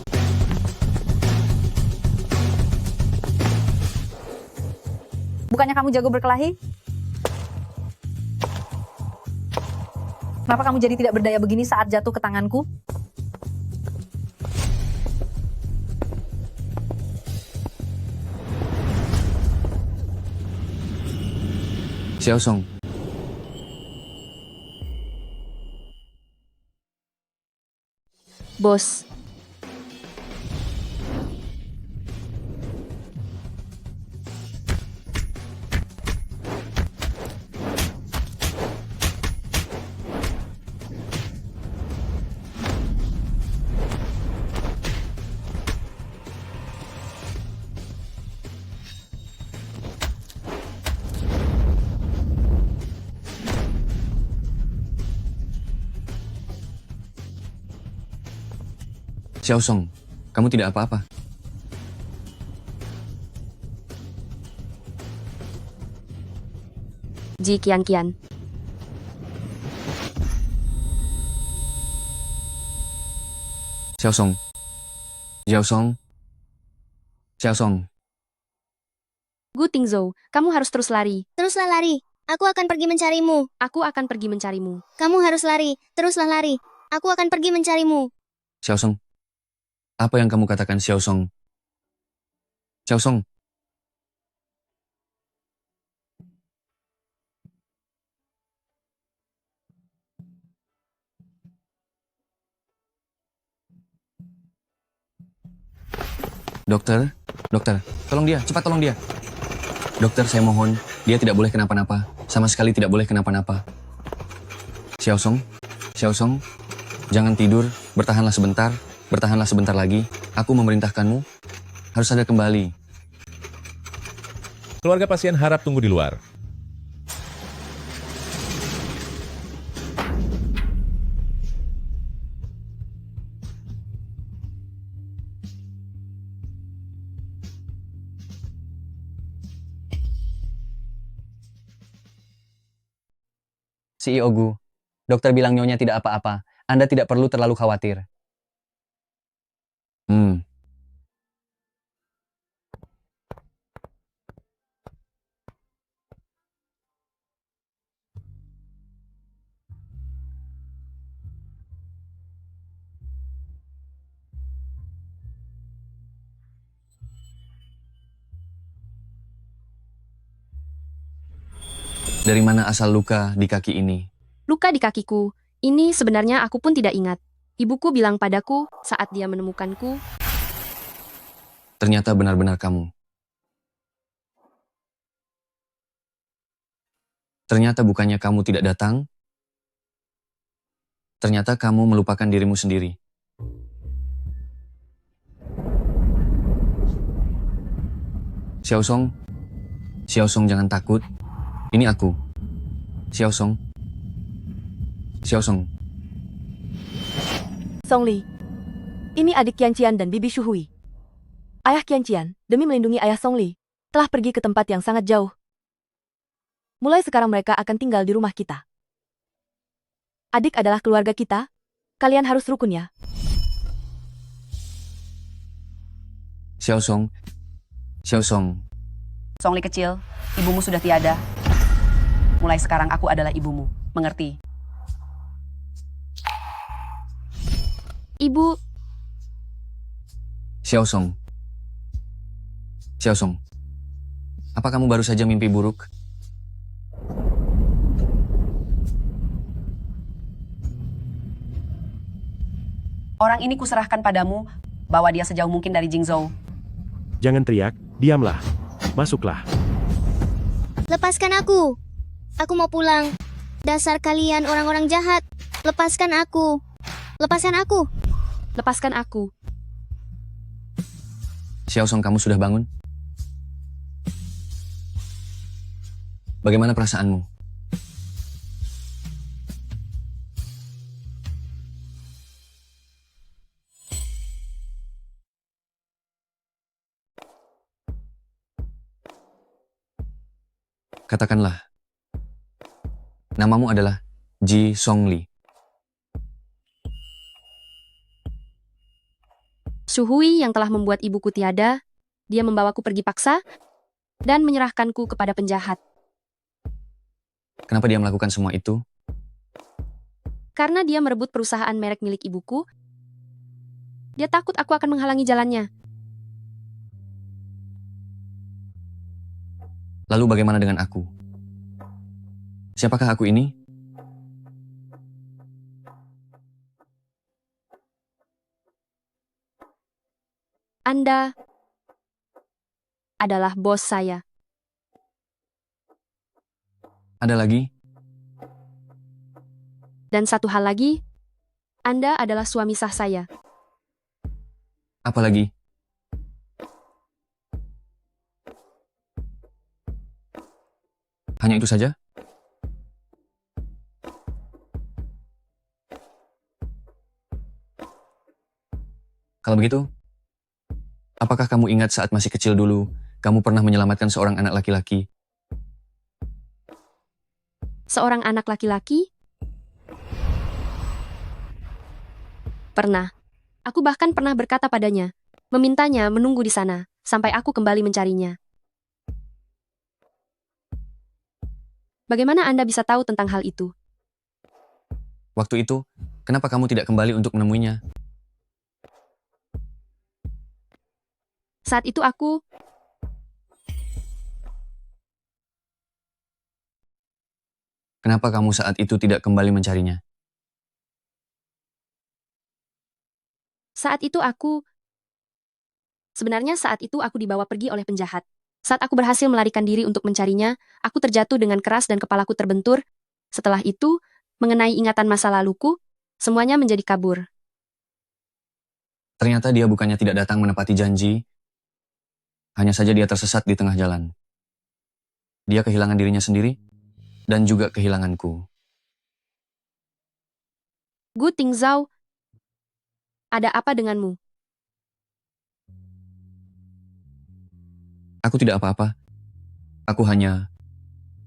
Bukannya kamu jago berkelahi? Kenapa kamu jadi tidak berdaya begini saat jatuh ke tanganku? Xiaosong. bos. Xiao Song, kamu tidak apa-apa. Ji Kian. Xiao Song. Xiao Song. Xiao Song. Gu Tingzhou, kamu harus terus lari. Teruslah lari. Aku akan pergi mencarimu. Aku akan pergi mencarimu. Kamu harus lari. Teruslah lari. Aku akan pergi mencarimu. Xiao Song. Apa yang kamu katakan, Xiao Song? Xiao Song. Dokter, tolong dia, cepat tolong dia. Dokter, saya mohon, dia tidak boleh kenapa-napa. Sama sekali tidak boleh kenapa-napa. Xiao Song, jangan tidur, bertahanlah sebentar lagi. Aku memerintahkanmu, harus sadar kembali. Keluarga pasien harap tunggu di luar. CEO Gu, dokter bilang nyonya tidak apa-apa. Anda tidak perlu terlalu khawatir. Dari mana asal luka di kaki ini? Luka di kakiku. Ini sebenarnya aku pun tidak ingat. Ibuku bilang padaku saat dia menemukanku. Ternyata benar-benar kamu. Ternyata bukannya kamu tidak datang. Ternyata kamu melupakan dirimu sendiri. Xiao Song jangan takut. Ini aku. Xiao Song. Songli, ini adik Qianqian dan bibi Shuhui. Ayah Qianqian, demi melindungi ayah Songli, telah pergi ke tempat yang sangat jauh. Mulai sekarang mereka akan tinggal di rumah kita. Adik adalah keluarga kita. Kalian harus rukun ya. Xiao Song. Songli kecil, ibumu sudah tiada. Mulai sekarang aku adalah ibumu. Mengerti? Ibu. Xiao Song. Apa kamu baru saja mimpi buruk? Orang ini kuserahkan padamu. Bawa dia sejauh mungkin dari Jingzhou. Jangan teriak, diamlah. Masuklah. Lepaskan aku. Aku mau pulang. Dasar kalian orang-orang jahat. Lepaskan aku. Lepaskan aku. Lepaskan aku. Xiao Song, kamu sudah bangun? Bagaimana perasaanmu? Katakanlah, namamu adalah Ji Songli. Shuhui yang telah membuat ibuku tiada, dia membawaku pergi paksa dan menyerahkanku kepada penjahat. Kenapa dia melakukan semua itu? Karena dia merebut perusahaan merek milik ibuku, dia takut aku akan menghalangi jalannya. Lalu bagaimana dengan aku? Siapakah aku ini? Anda adalah bos saya. Ada lagi? Dan satu hal lagi, Anda adalah suami sah saya. Apa lagi? Hanya itu saja? Kalau begitu, apakah kamu ingat saat masih kecil dulu, kamu pernah menyelamatkan seorang anak laki-laki? Seorang anak laki-laki? Pernah. Aku bahkan pernah berkata padanya, memintanya menunggu di sana, sampai aku kembali mencarinya. Bagaimana Anda bisa tahu tentang hal itu? Waktu itu, kenapa kamu tidak kembali untuk menemuinya? Saat itu aku... Kenapa kamu saat itu tidak kembali mencarinya? Saat itu aku... Sebenarnya saat itu aku dibawa pergi oleh penjahat. Saat aku berhasil melarikan diri untuk mencarinya, aku terjatuh dengan keras dan kepalaku terbentur. Setelah itu, mengenai ingatan masa laluku, semuanya menjadi kabur. Ternyata dia bukannya tidak datang menepati janji, hanya saja dia tersesat di tengah jalan. Dia kehilangan dirinya sendiri, dan juga kehilanganku. Gu Tingzhao, ada apa denganmu? Aku tidak apa-apa. Aku hanya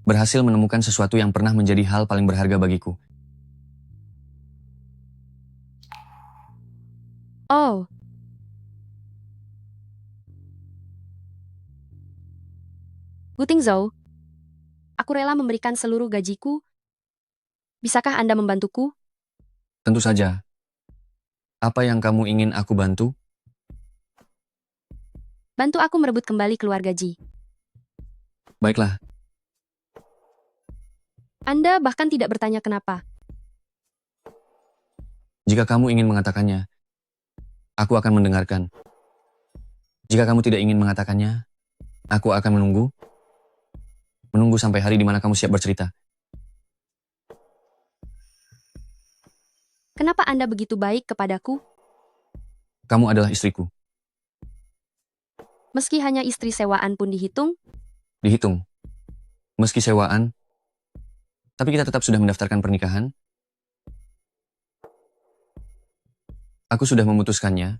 berhasil menemukan sesuatu yang pernah menjadi hal paling berharga bagiku. Oh. Gu Tingzhao, aku rela memberikan seluruh gajiku. Bisakah Anda membantuku? Tentu saja. Apa yang kamu ingin aku bantu? Bantu aku merebut kembali keluarga Ji. Baiklah. Anda bahkan tidak bertanya kenapa. Jika kamu ingin mengatakannya, aku akan mendengarkan. Jika kamu tidak ingin mengatakannya, aku akan menunggu. Menunggu sampai hari di mana kamu siap bercerita. Kenapa Anda begitu baik kepadaku? Kamu adalah istriku. Meski hanya istri sewaan pun dihitung? Dihitung. Meski sewaan, tapi kita tetap sudah mendaftarkan pernikahan. Aku sudah memutuskannya.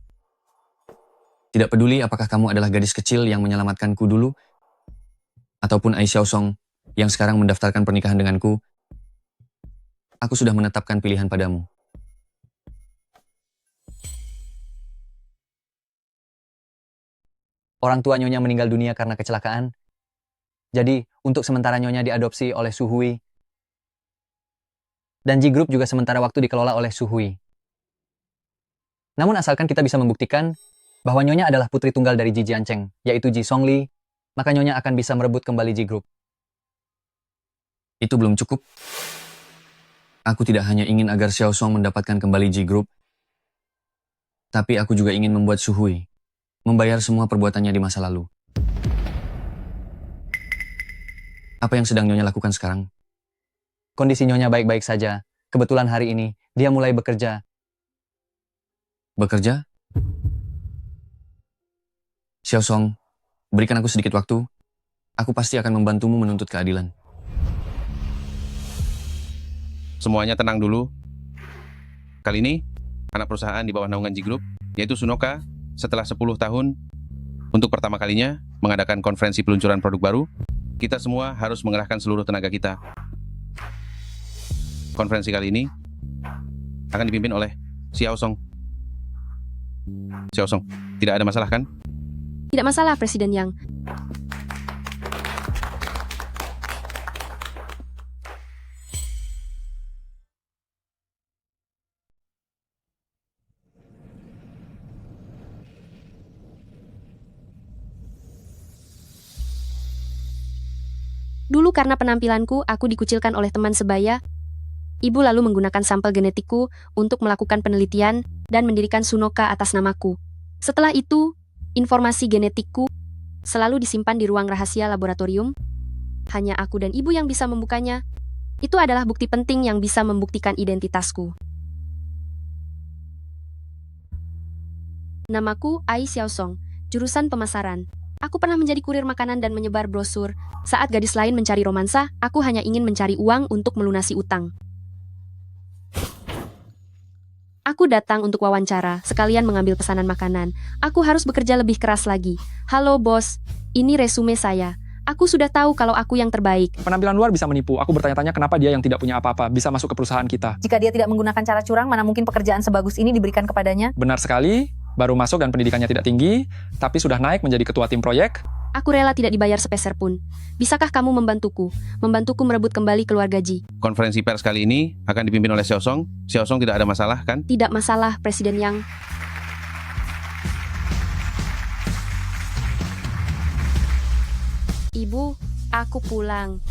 Tidak peduli apakah kamu adalah gadis kecil yang menyelamatkanku dulu, ataupun Ai Xiaosong yang sekarang mendaftarkan pernikahan denganku, aku sudah menetapkan pilihan padamu. Orang tua Nyonya meninggal dunia karena kecelakaan. Jadi, untuk sementara Nyonya diadopsi oleh Su Hui. Dan Ji Group juga sementara waktu dikelola oleh Su Hui. Namun asalkan kita bisa membuktikan bahwa Nyonya adalah putri tunggal dari Ji Jiancheng, yaitu Ji Songli, maka Nyonya akan bisa merebut kembali Ji Group. Itu belum cukup. Aku tidak hanya ingin agar Xiaosong mendapatkan kembali Ji Group, tapi aku juga ingin membuat Su Hui membayar semua perbuatannya di masa lalu. Apa yang sedang Nyonya lakukan sekarang? Kondisi Nyonya baik-baik saja. Kebetulan hari ini, dia mulai bekerja. Bekerja? Xiaosong, berikan aku sedikit waktu. Aku pasti akan membantumu menuntut keadilan. Semuanya tenang dulu. Kali ini, anak perusahaan di bawah naungan Ji Group, yaitu Sunoka, setelah 10 tahun, untuk pertama kalinya mengadakan konferensi peluncuran produk baru, kita semua harus mengerahkan seluruh tenaga kita. Konferensi kali ini akan dipimpin oleh Xiaosong. Xiaosong, tidak ada masalah kan? Tidak masalah, Presiden Yang. Dulu karena penampilanku, aku dikucilkan oleh teman sebaya. Ibu lalu menggunakan sampel genetikku untuk melakukan penelitian dan mendirikan Sunoka atas namaku. Setelah itu, Informasi genetikku selalu disimpan di ruang rahasia laboratorium. Hanya aku dan ibu yang bisa membukanya. Itu adalah bukti penting yang bisa membuktikan identitasku. Namaku Ai Xiaosong, jurusan pemasaran. Aku pernah menjadi kurir makanan dan menyebar brosur. Saat gadis lain mencari romansa, aku hanya ingin mencari uang untuk melunasi utang. Aku datang untuk wawancara, sekalian mengambil pesanan makanan. Aku harus bekerja lebih keras lagi. Halo bos, ini resume saya. Aku sudah tahu kalau aku yang terbaik. Penampilan luar bisa menipu. Aku bertanya-tanya kenapa dia yang tidak punya apa-apa bisa masuk ke perusahaan kita. Jika dia tidak menggunakan cara curang, mana mungkin pekerjaan sebagus ini diberikan kepadanya? Benar sekali, baru masuk dan pendidikannya tidak tinggi, tapi sudah naik menjadi ketua tim proyek. Aku rela tidak dibayar sepeser pun. Bisakah kamu membantuku merebut kembali keluarga Ji? Konferensi pers kali ini akan dipimpin oleh Xiaosong. Xiaosong tidak ada masalah, kan? Tidak masalah, Presiden Yang. Ibu, aku pulang.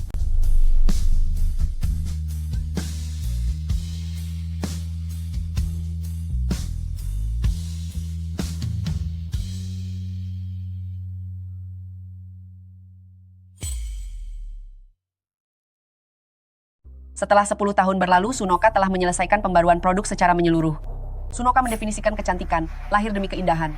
Setelah 10 tahun berlalu, Sunoka telah menyelesaikan pembaruan produk secara menyeluruh. Sunoka mendefinisikan kecantikan, lahir demi keindahan.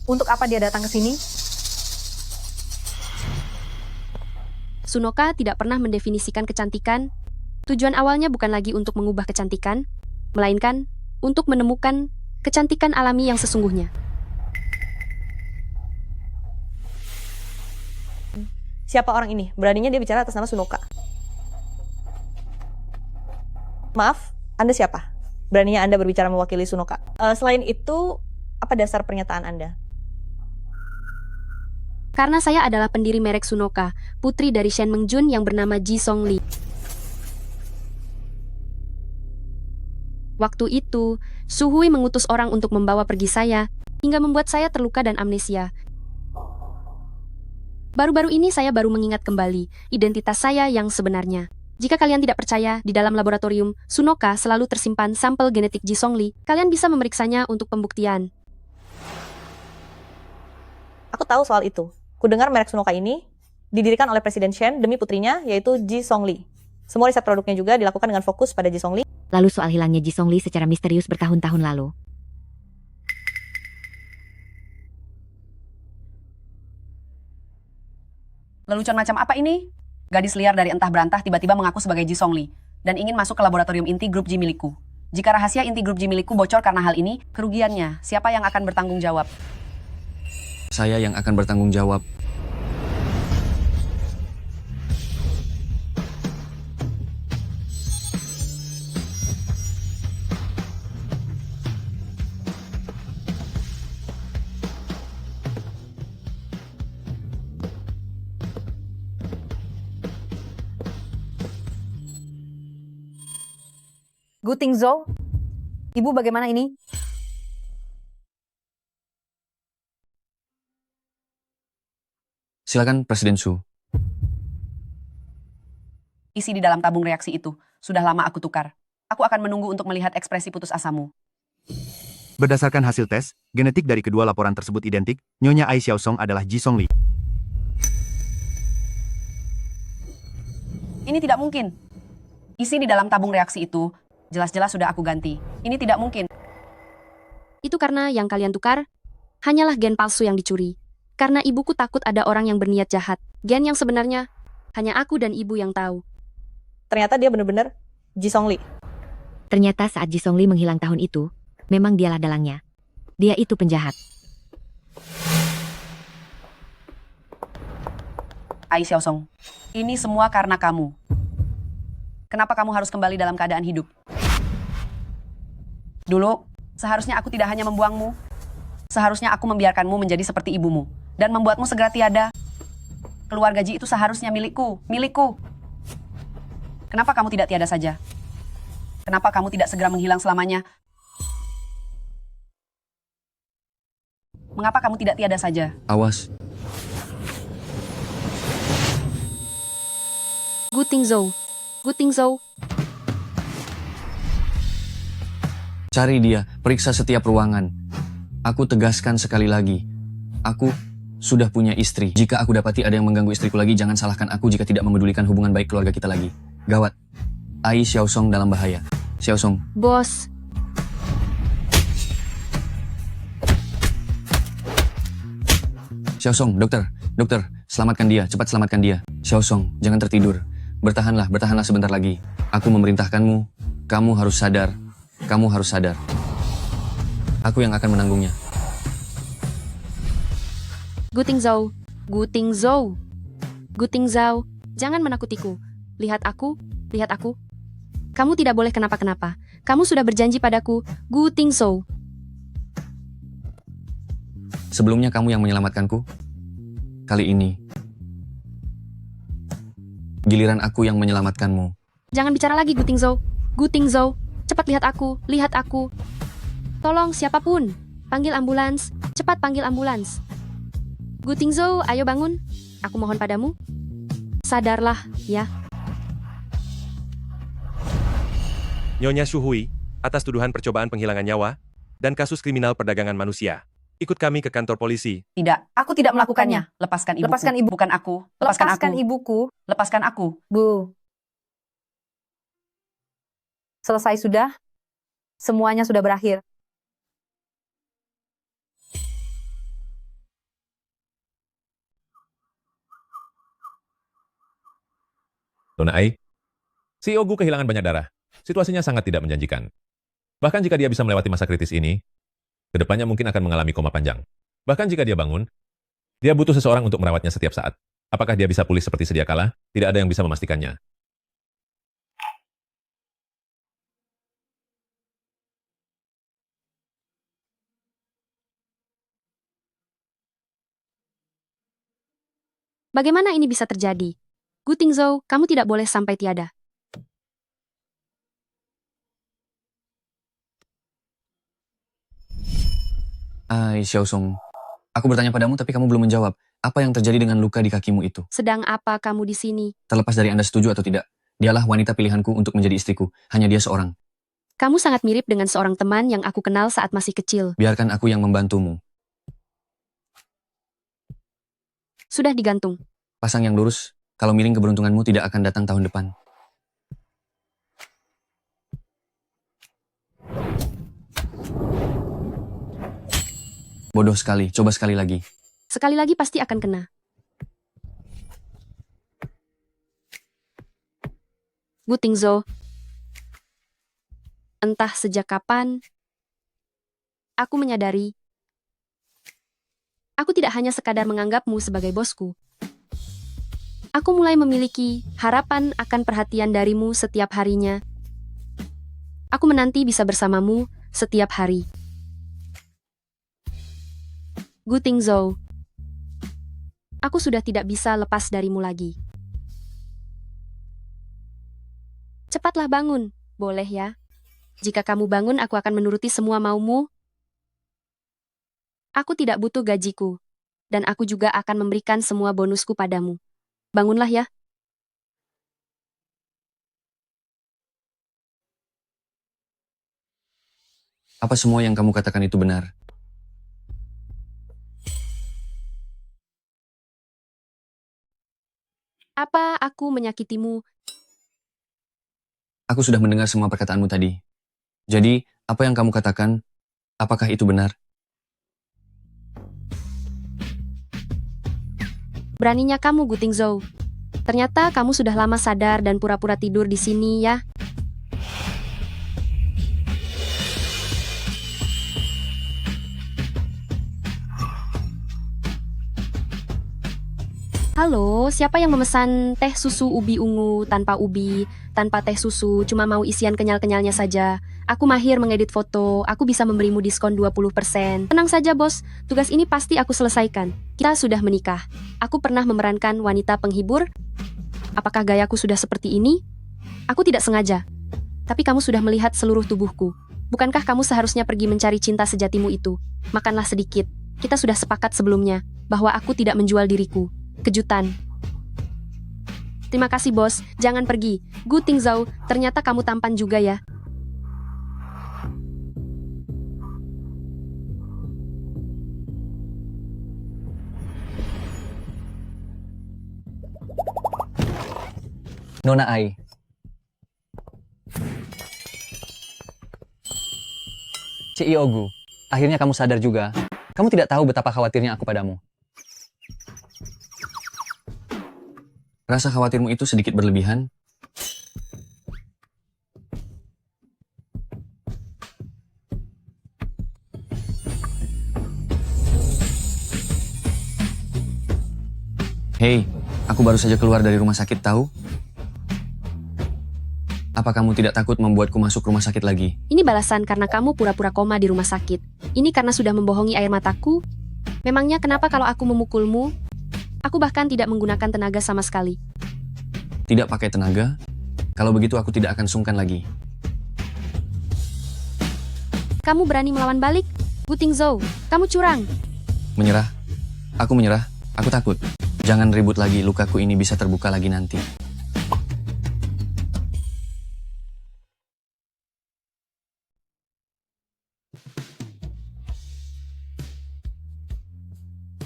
Untuk apa dia datang ke sini? Sunoka tidak pernah mendefinisikan kecantikan. Tujuan awalnya bukan lagi untuk mengubah kecantikan, melainkan untuk menemukan kecantikan alami yang sesungguhnya. Siapa orang ini? Beraninya dia bicara atas nama Sunoka. Maaf, Anda siapa? Beraninya Anda berbicara mewakili Sunoka. Selain itu, apa dasar pernyataan Anda? Karena saya adalah pendiri merek Sunoka, putri dari Shen Mengjun yang bernama Ji Songli. Waktu itu, Su Hui mengutus orang untuk membawa pergi saya, hingga membuat saya terluka dan amnesia. Baru-baru ini saya baru mengingat kembali identitas saya yang sebenarnya. Jika kalian tidak percaya, di dalam laboratorium Sunoka selalu tersimpan sampel genetik Ji Songli. Kalian bisa memeriksanya untuk pembuktian. Aku tahu soal itu. Kudengar merek Sunoka ini didirikan oleh Presiden Shen demi putrinya, yaitu Ji Songli. Semua riset produknya juga dilakukan dengan fokus pada Ji Songli. Lalu soal hilangnya Ji Songli secara misterius bertahun-tahun lalu. Lelucon macam apa ini? Gadis liar dari entah berantah tiba-tiba mengaku sebagai Ji Songli dan ingin masuk ke laboratorium inti grup Ji milikku. Jika rahasia inti grup Ji milikku bocor karena hal ini, kerugiannya, siapa yang akan bertanggung jawab? Saya yang akan bertanggung jawab. Guting Zhou, Ibu bagaimana ini? Silakan Presiden Su. Isi di dalam tabung reaksi itu. Sudah lama aku tukar. Aku akan menunggu untuk melihat ekspresi putus asamu. Berdasarkan hasil tes, genetik dari kedua laporan tersebut identik, Nyonya Ai Xiaosong adalah Ji Songli. Ini tidak mungkin. Isi di dalam tabung reaksi itu jelas-jelas sudah aku ganti. Ini tidak mungkin. Itu karena yang kalian tukar hanyalah gen palsu yang dicuri. Karena ibuku takut ada orang yang berniat jahat. Gen yang sebenarnya hanya aku dan ibu yang tahu. Ternyata dia benar-benar Ji Songli. Ternyata saat Ji Songli menghilang tahun itu, memang dialah dalangnya. Dia itu penjahat. Ai Xiaosong, ini semua karena kamu. Kenapa kamu harus kembali dalam keadaan hidup? Dulu, seharusnya aku tidak hanya membuangmu. Seharusnya aku membiarkanmu menjadi seperti ibumu. Dan membuatmu segera tiada. Keluarga Ji itu seharusnya milikku. Milikku. Kenapa kamu tidak tiada saja? Kenapa kamu tidak segera menghilang selamanya? Mengapa kamu tidak tiada saja? Awas. Guting Zhou. Guting Zhou. Cari dia, periksa setiap ruangan. Aku tegaskan sekali lagi. Aku sudah punya istri. Jika aku dapati ada yang mengganggu istriku lagi, jangan salahkan aku jika tidak memedulikan hubungan baik keluarga kita lagi. Gawat. Ai Xiaosong dalam bahaya. Xiaosong, Bos, Xiaosong, dokter, selamatkan dia, cepat selamatkan dia. Xiaosong, jangan tertidur. Bertahanlah sebentar lagi. Aku memerintahkanmu, kamu harus sadar. Kamu harus sadar. Aku yang akan menanggungnya. Guting Zhou, Guting Zhou, Guting Zhou, jangan menakutiku. Lihat aku. Kamu tidak boleh kenapa-kenapa. Kamu sudah berjanji padaku, Guting Zhou. Sebelumnya kamu yang menyelamatkanku. Kali ini, giliran aku yang menyelamatkanmu. Jangan bicara lagi, Guting Zhou. Guting Zhou, cepat lihat aku. Tolong siapapun, panggil ambulans, cepat panggil ambulans. Guting Zhou, ayo bangun. Aku mohon padamu. Sadarlah, ya. Nyonya Shuhui, atas tuduhan percobaan penghilangan nyawa dan kasus kriminal perdagangan manusia. Ikut kami ke kantor polisi. Tidak, aku tidak melakukannya. Lepaskan ibuku. Lepaskan ibu. Bukan aku. Lepaskan ibuku. Lepaskan aku. Bu. Selesai sudah? Semuanya sudah berakhir. Nona Ai, CEO Gu kehilangan banyak darah. Situasinya sangat tidak menjanjikan. Bahkan jika dia bisa melewati masa kritis ini, kedepannya mungkin akan mengalami koma panjang. Bahkan jika dia bangun, dia butuh seseorang untuk merawatnya setiap saat. Apakah dia bisa pulih seperti sedia kala? Tidak ada yang bisa memastikannya. Bagaimana ini bisa terjadi? Guting Zhou, kamu tidak boleh sampai tiada. Ai Xiaosong, aku bertanya padamu tapi kamu belum menjawab. Apa yang terjadi dengan luka di kakimu itu? Sedang apa kamu di sini? Terlepas dari Anda setuju atau tidak, dialah wanita pilihanku untuk menjadi istriku. Hanya dia seorang. Kamu sangat mirip dengan seorang teman yang aku kenal saat masih kecil. Biarkan aku yang membantumu. Sudah digantung. Pasang yang lurus, kalau miring keberuntunganmu tidak akan datang tahun depan. Bodoh sekali, coba sekali lagi. Sekali lagi pasti akan kena. Guting Zhou, entah sejak kapan, aku menyadari, aku tidak hanya sekadar menganggapmu sebagai bosku. Aku mulai memiliki harapan akan perhatian darimu setiap harinya. Aku menanti bisa bersamamu setiap hari. Guting Zhou, aku sudah tidak bisa lepas darimu lagi. Cepatlah bangun, boleh ya? Jika kamu bangun, aku akan menuruti semua maumu. Aku tidak butuh gajiku, dan aku juga akan memberikan semua bonusku padamu. Bangunlah ya. Apa semua yang kamu katakan itu benar? Apa aku menyakitimu? Aku sudah mendengar semua perkataanmu tadi. Jadi, apa yang kamu katakan, apakah itu benar? Beraninya kamu, Guting Zhou. Ternyata kamu sudah lama sadar dan pura-pura tidur di sini ya. Halo, siapa yang memesan teh susu ubi ungu tanpa ubi, tanpa teh susu, cuma mau isian kenyal-kenyalnya saja? Aku mahir mengedit foto, aku bisa memberimu diskon 20%. Tenang saja bos, tugas ini pasti aku selesaikan. Kita sudah menikah. Aku pernah memerankan wanita penghibur. Apakah gayaku sudah seperti ini? Aku tidak sengaja. Tapi kamu sudah melihat seluruh tubuhku. Bukankah kamu seharusnya pergi mencari cinta sejatimu itu? Makanlah sedikit. Kita sudah sepakat sebelumnya, bahwa aku tidak menjual diriku. Kejutan. Terima kasih bos, jangan pergi. Guting Zhou, ternyata kamu tampan juga ya. Nona Ai. CEO Gu, akhirnya kamu sadar juga. Kamu tidak tahu betapa khawatirnya aku padamu. Rasa khawatirmu itu sedikit berlebihan. Hei, aku baru saja keluar dari rumah sakit tahu? Apa kamu tidak takut membuatku masuk rumah sakit lagi? Ini balasan karena kamu pura-pura koma di rumah sakit. Ini karena sudah membohongi air mataku. Memangnya kenapa kalau aku memukulmu? Aku bahkan tidak menggunakan tenaga sama sekali. Tidak pakai tenaga? Kalau begitu aku tidak akan sungkan lagi. Kamu berani melawan balik? Gu Tingzhou, kamu curang. Menyerah? Aku menyerah. Aku takut. Jangan ribut lagi, lukaku ini bisa terbuka lagi nanti.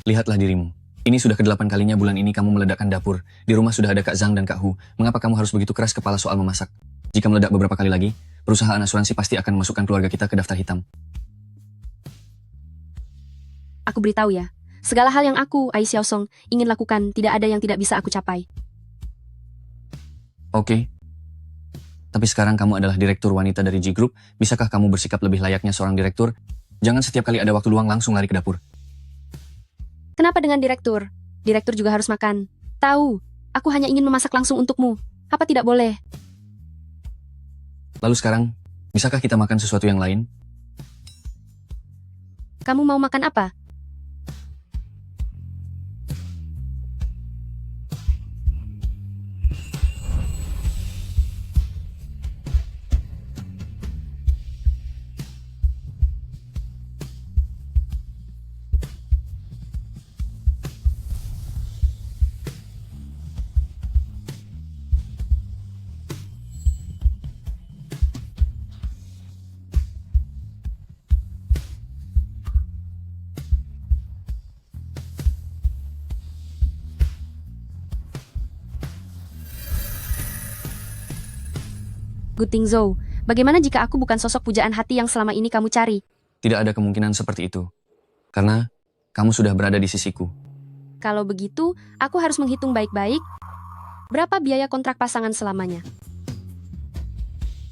Lihatlah dirimu. Ini sudah ke-8 kalinya bulan ini kamu meledakkan dapur. Di rumah sudah ada Kak Zhang dan Kak Hu. Mengapa kamu harus begitu keras kepala soal memasak? Jika meledak beberapa kali lagi, perusahaan asuransi pasti akan memasukkan keluarga kita ke daftar hitam. Aku beritahu ya, segala hal yang aku, Ai Xiaosong, ingin lakukan, tidak ada yang tidak bisa aku capai. Oke. Tapi sekarang kamu adalah direktur wanita dari G Group. Bisakah kamu bersikap lebih layaknya seorang direktur? Jangan setiap kali ada waktu luang langsung lari ke dapur. Kenapa dengan direktur? Direktur juga harus makan. Tahu, aku hanya ingin memasak langsung untukmu. Apa tidak boleh? Lalu sekarang, bisakah kita makan sesuatu yang lain? Kamu mau makan apa? Gu Tingzhou, bagaimana jika aku bukan sosok pujaan hati yang selama ini kamu cari? Tidak ada kemungkinan seperti itu. Karena kamu sudah berada di sisiku. Kalau begitu, aku harus menghitung baik-baik. Berapa biaya kontrak pasangan selamanya?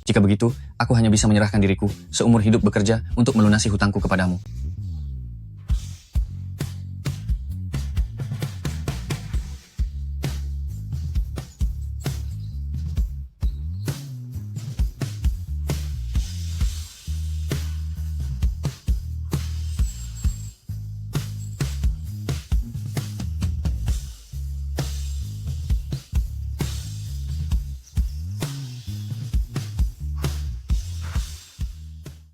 Jika begitu, aku hanya bisa menyerahkan diriku seumur hidup bekerja untuk melunasi hutangku kepadamu.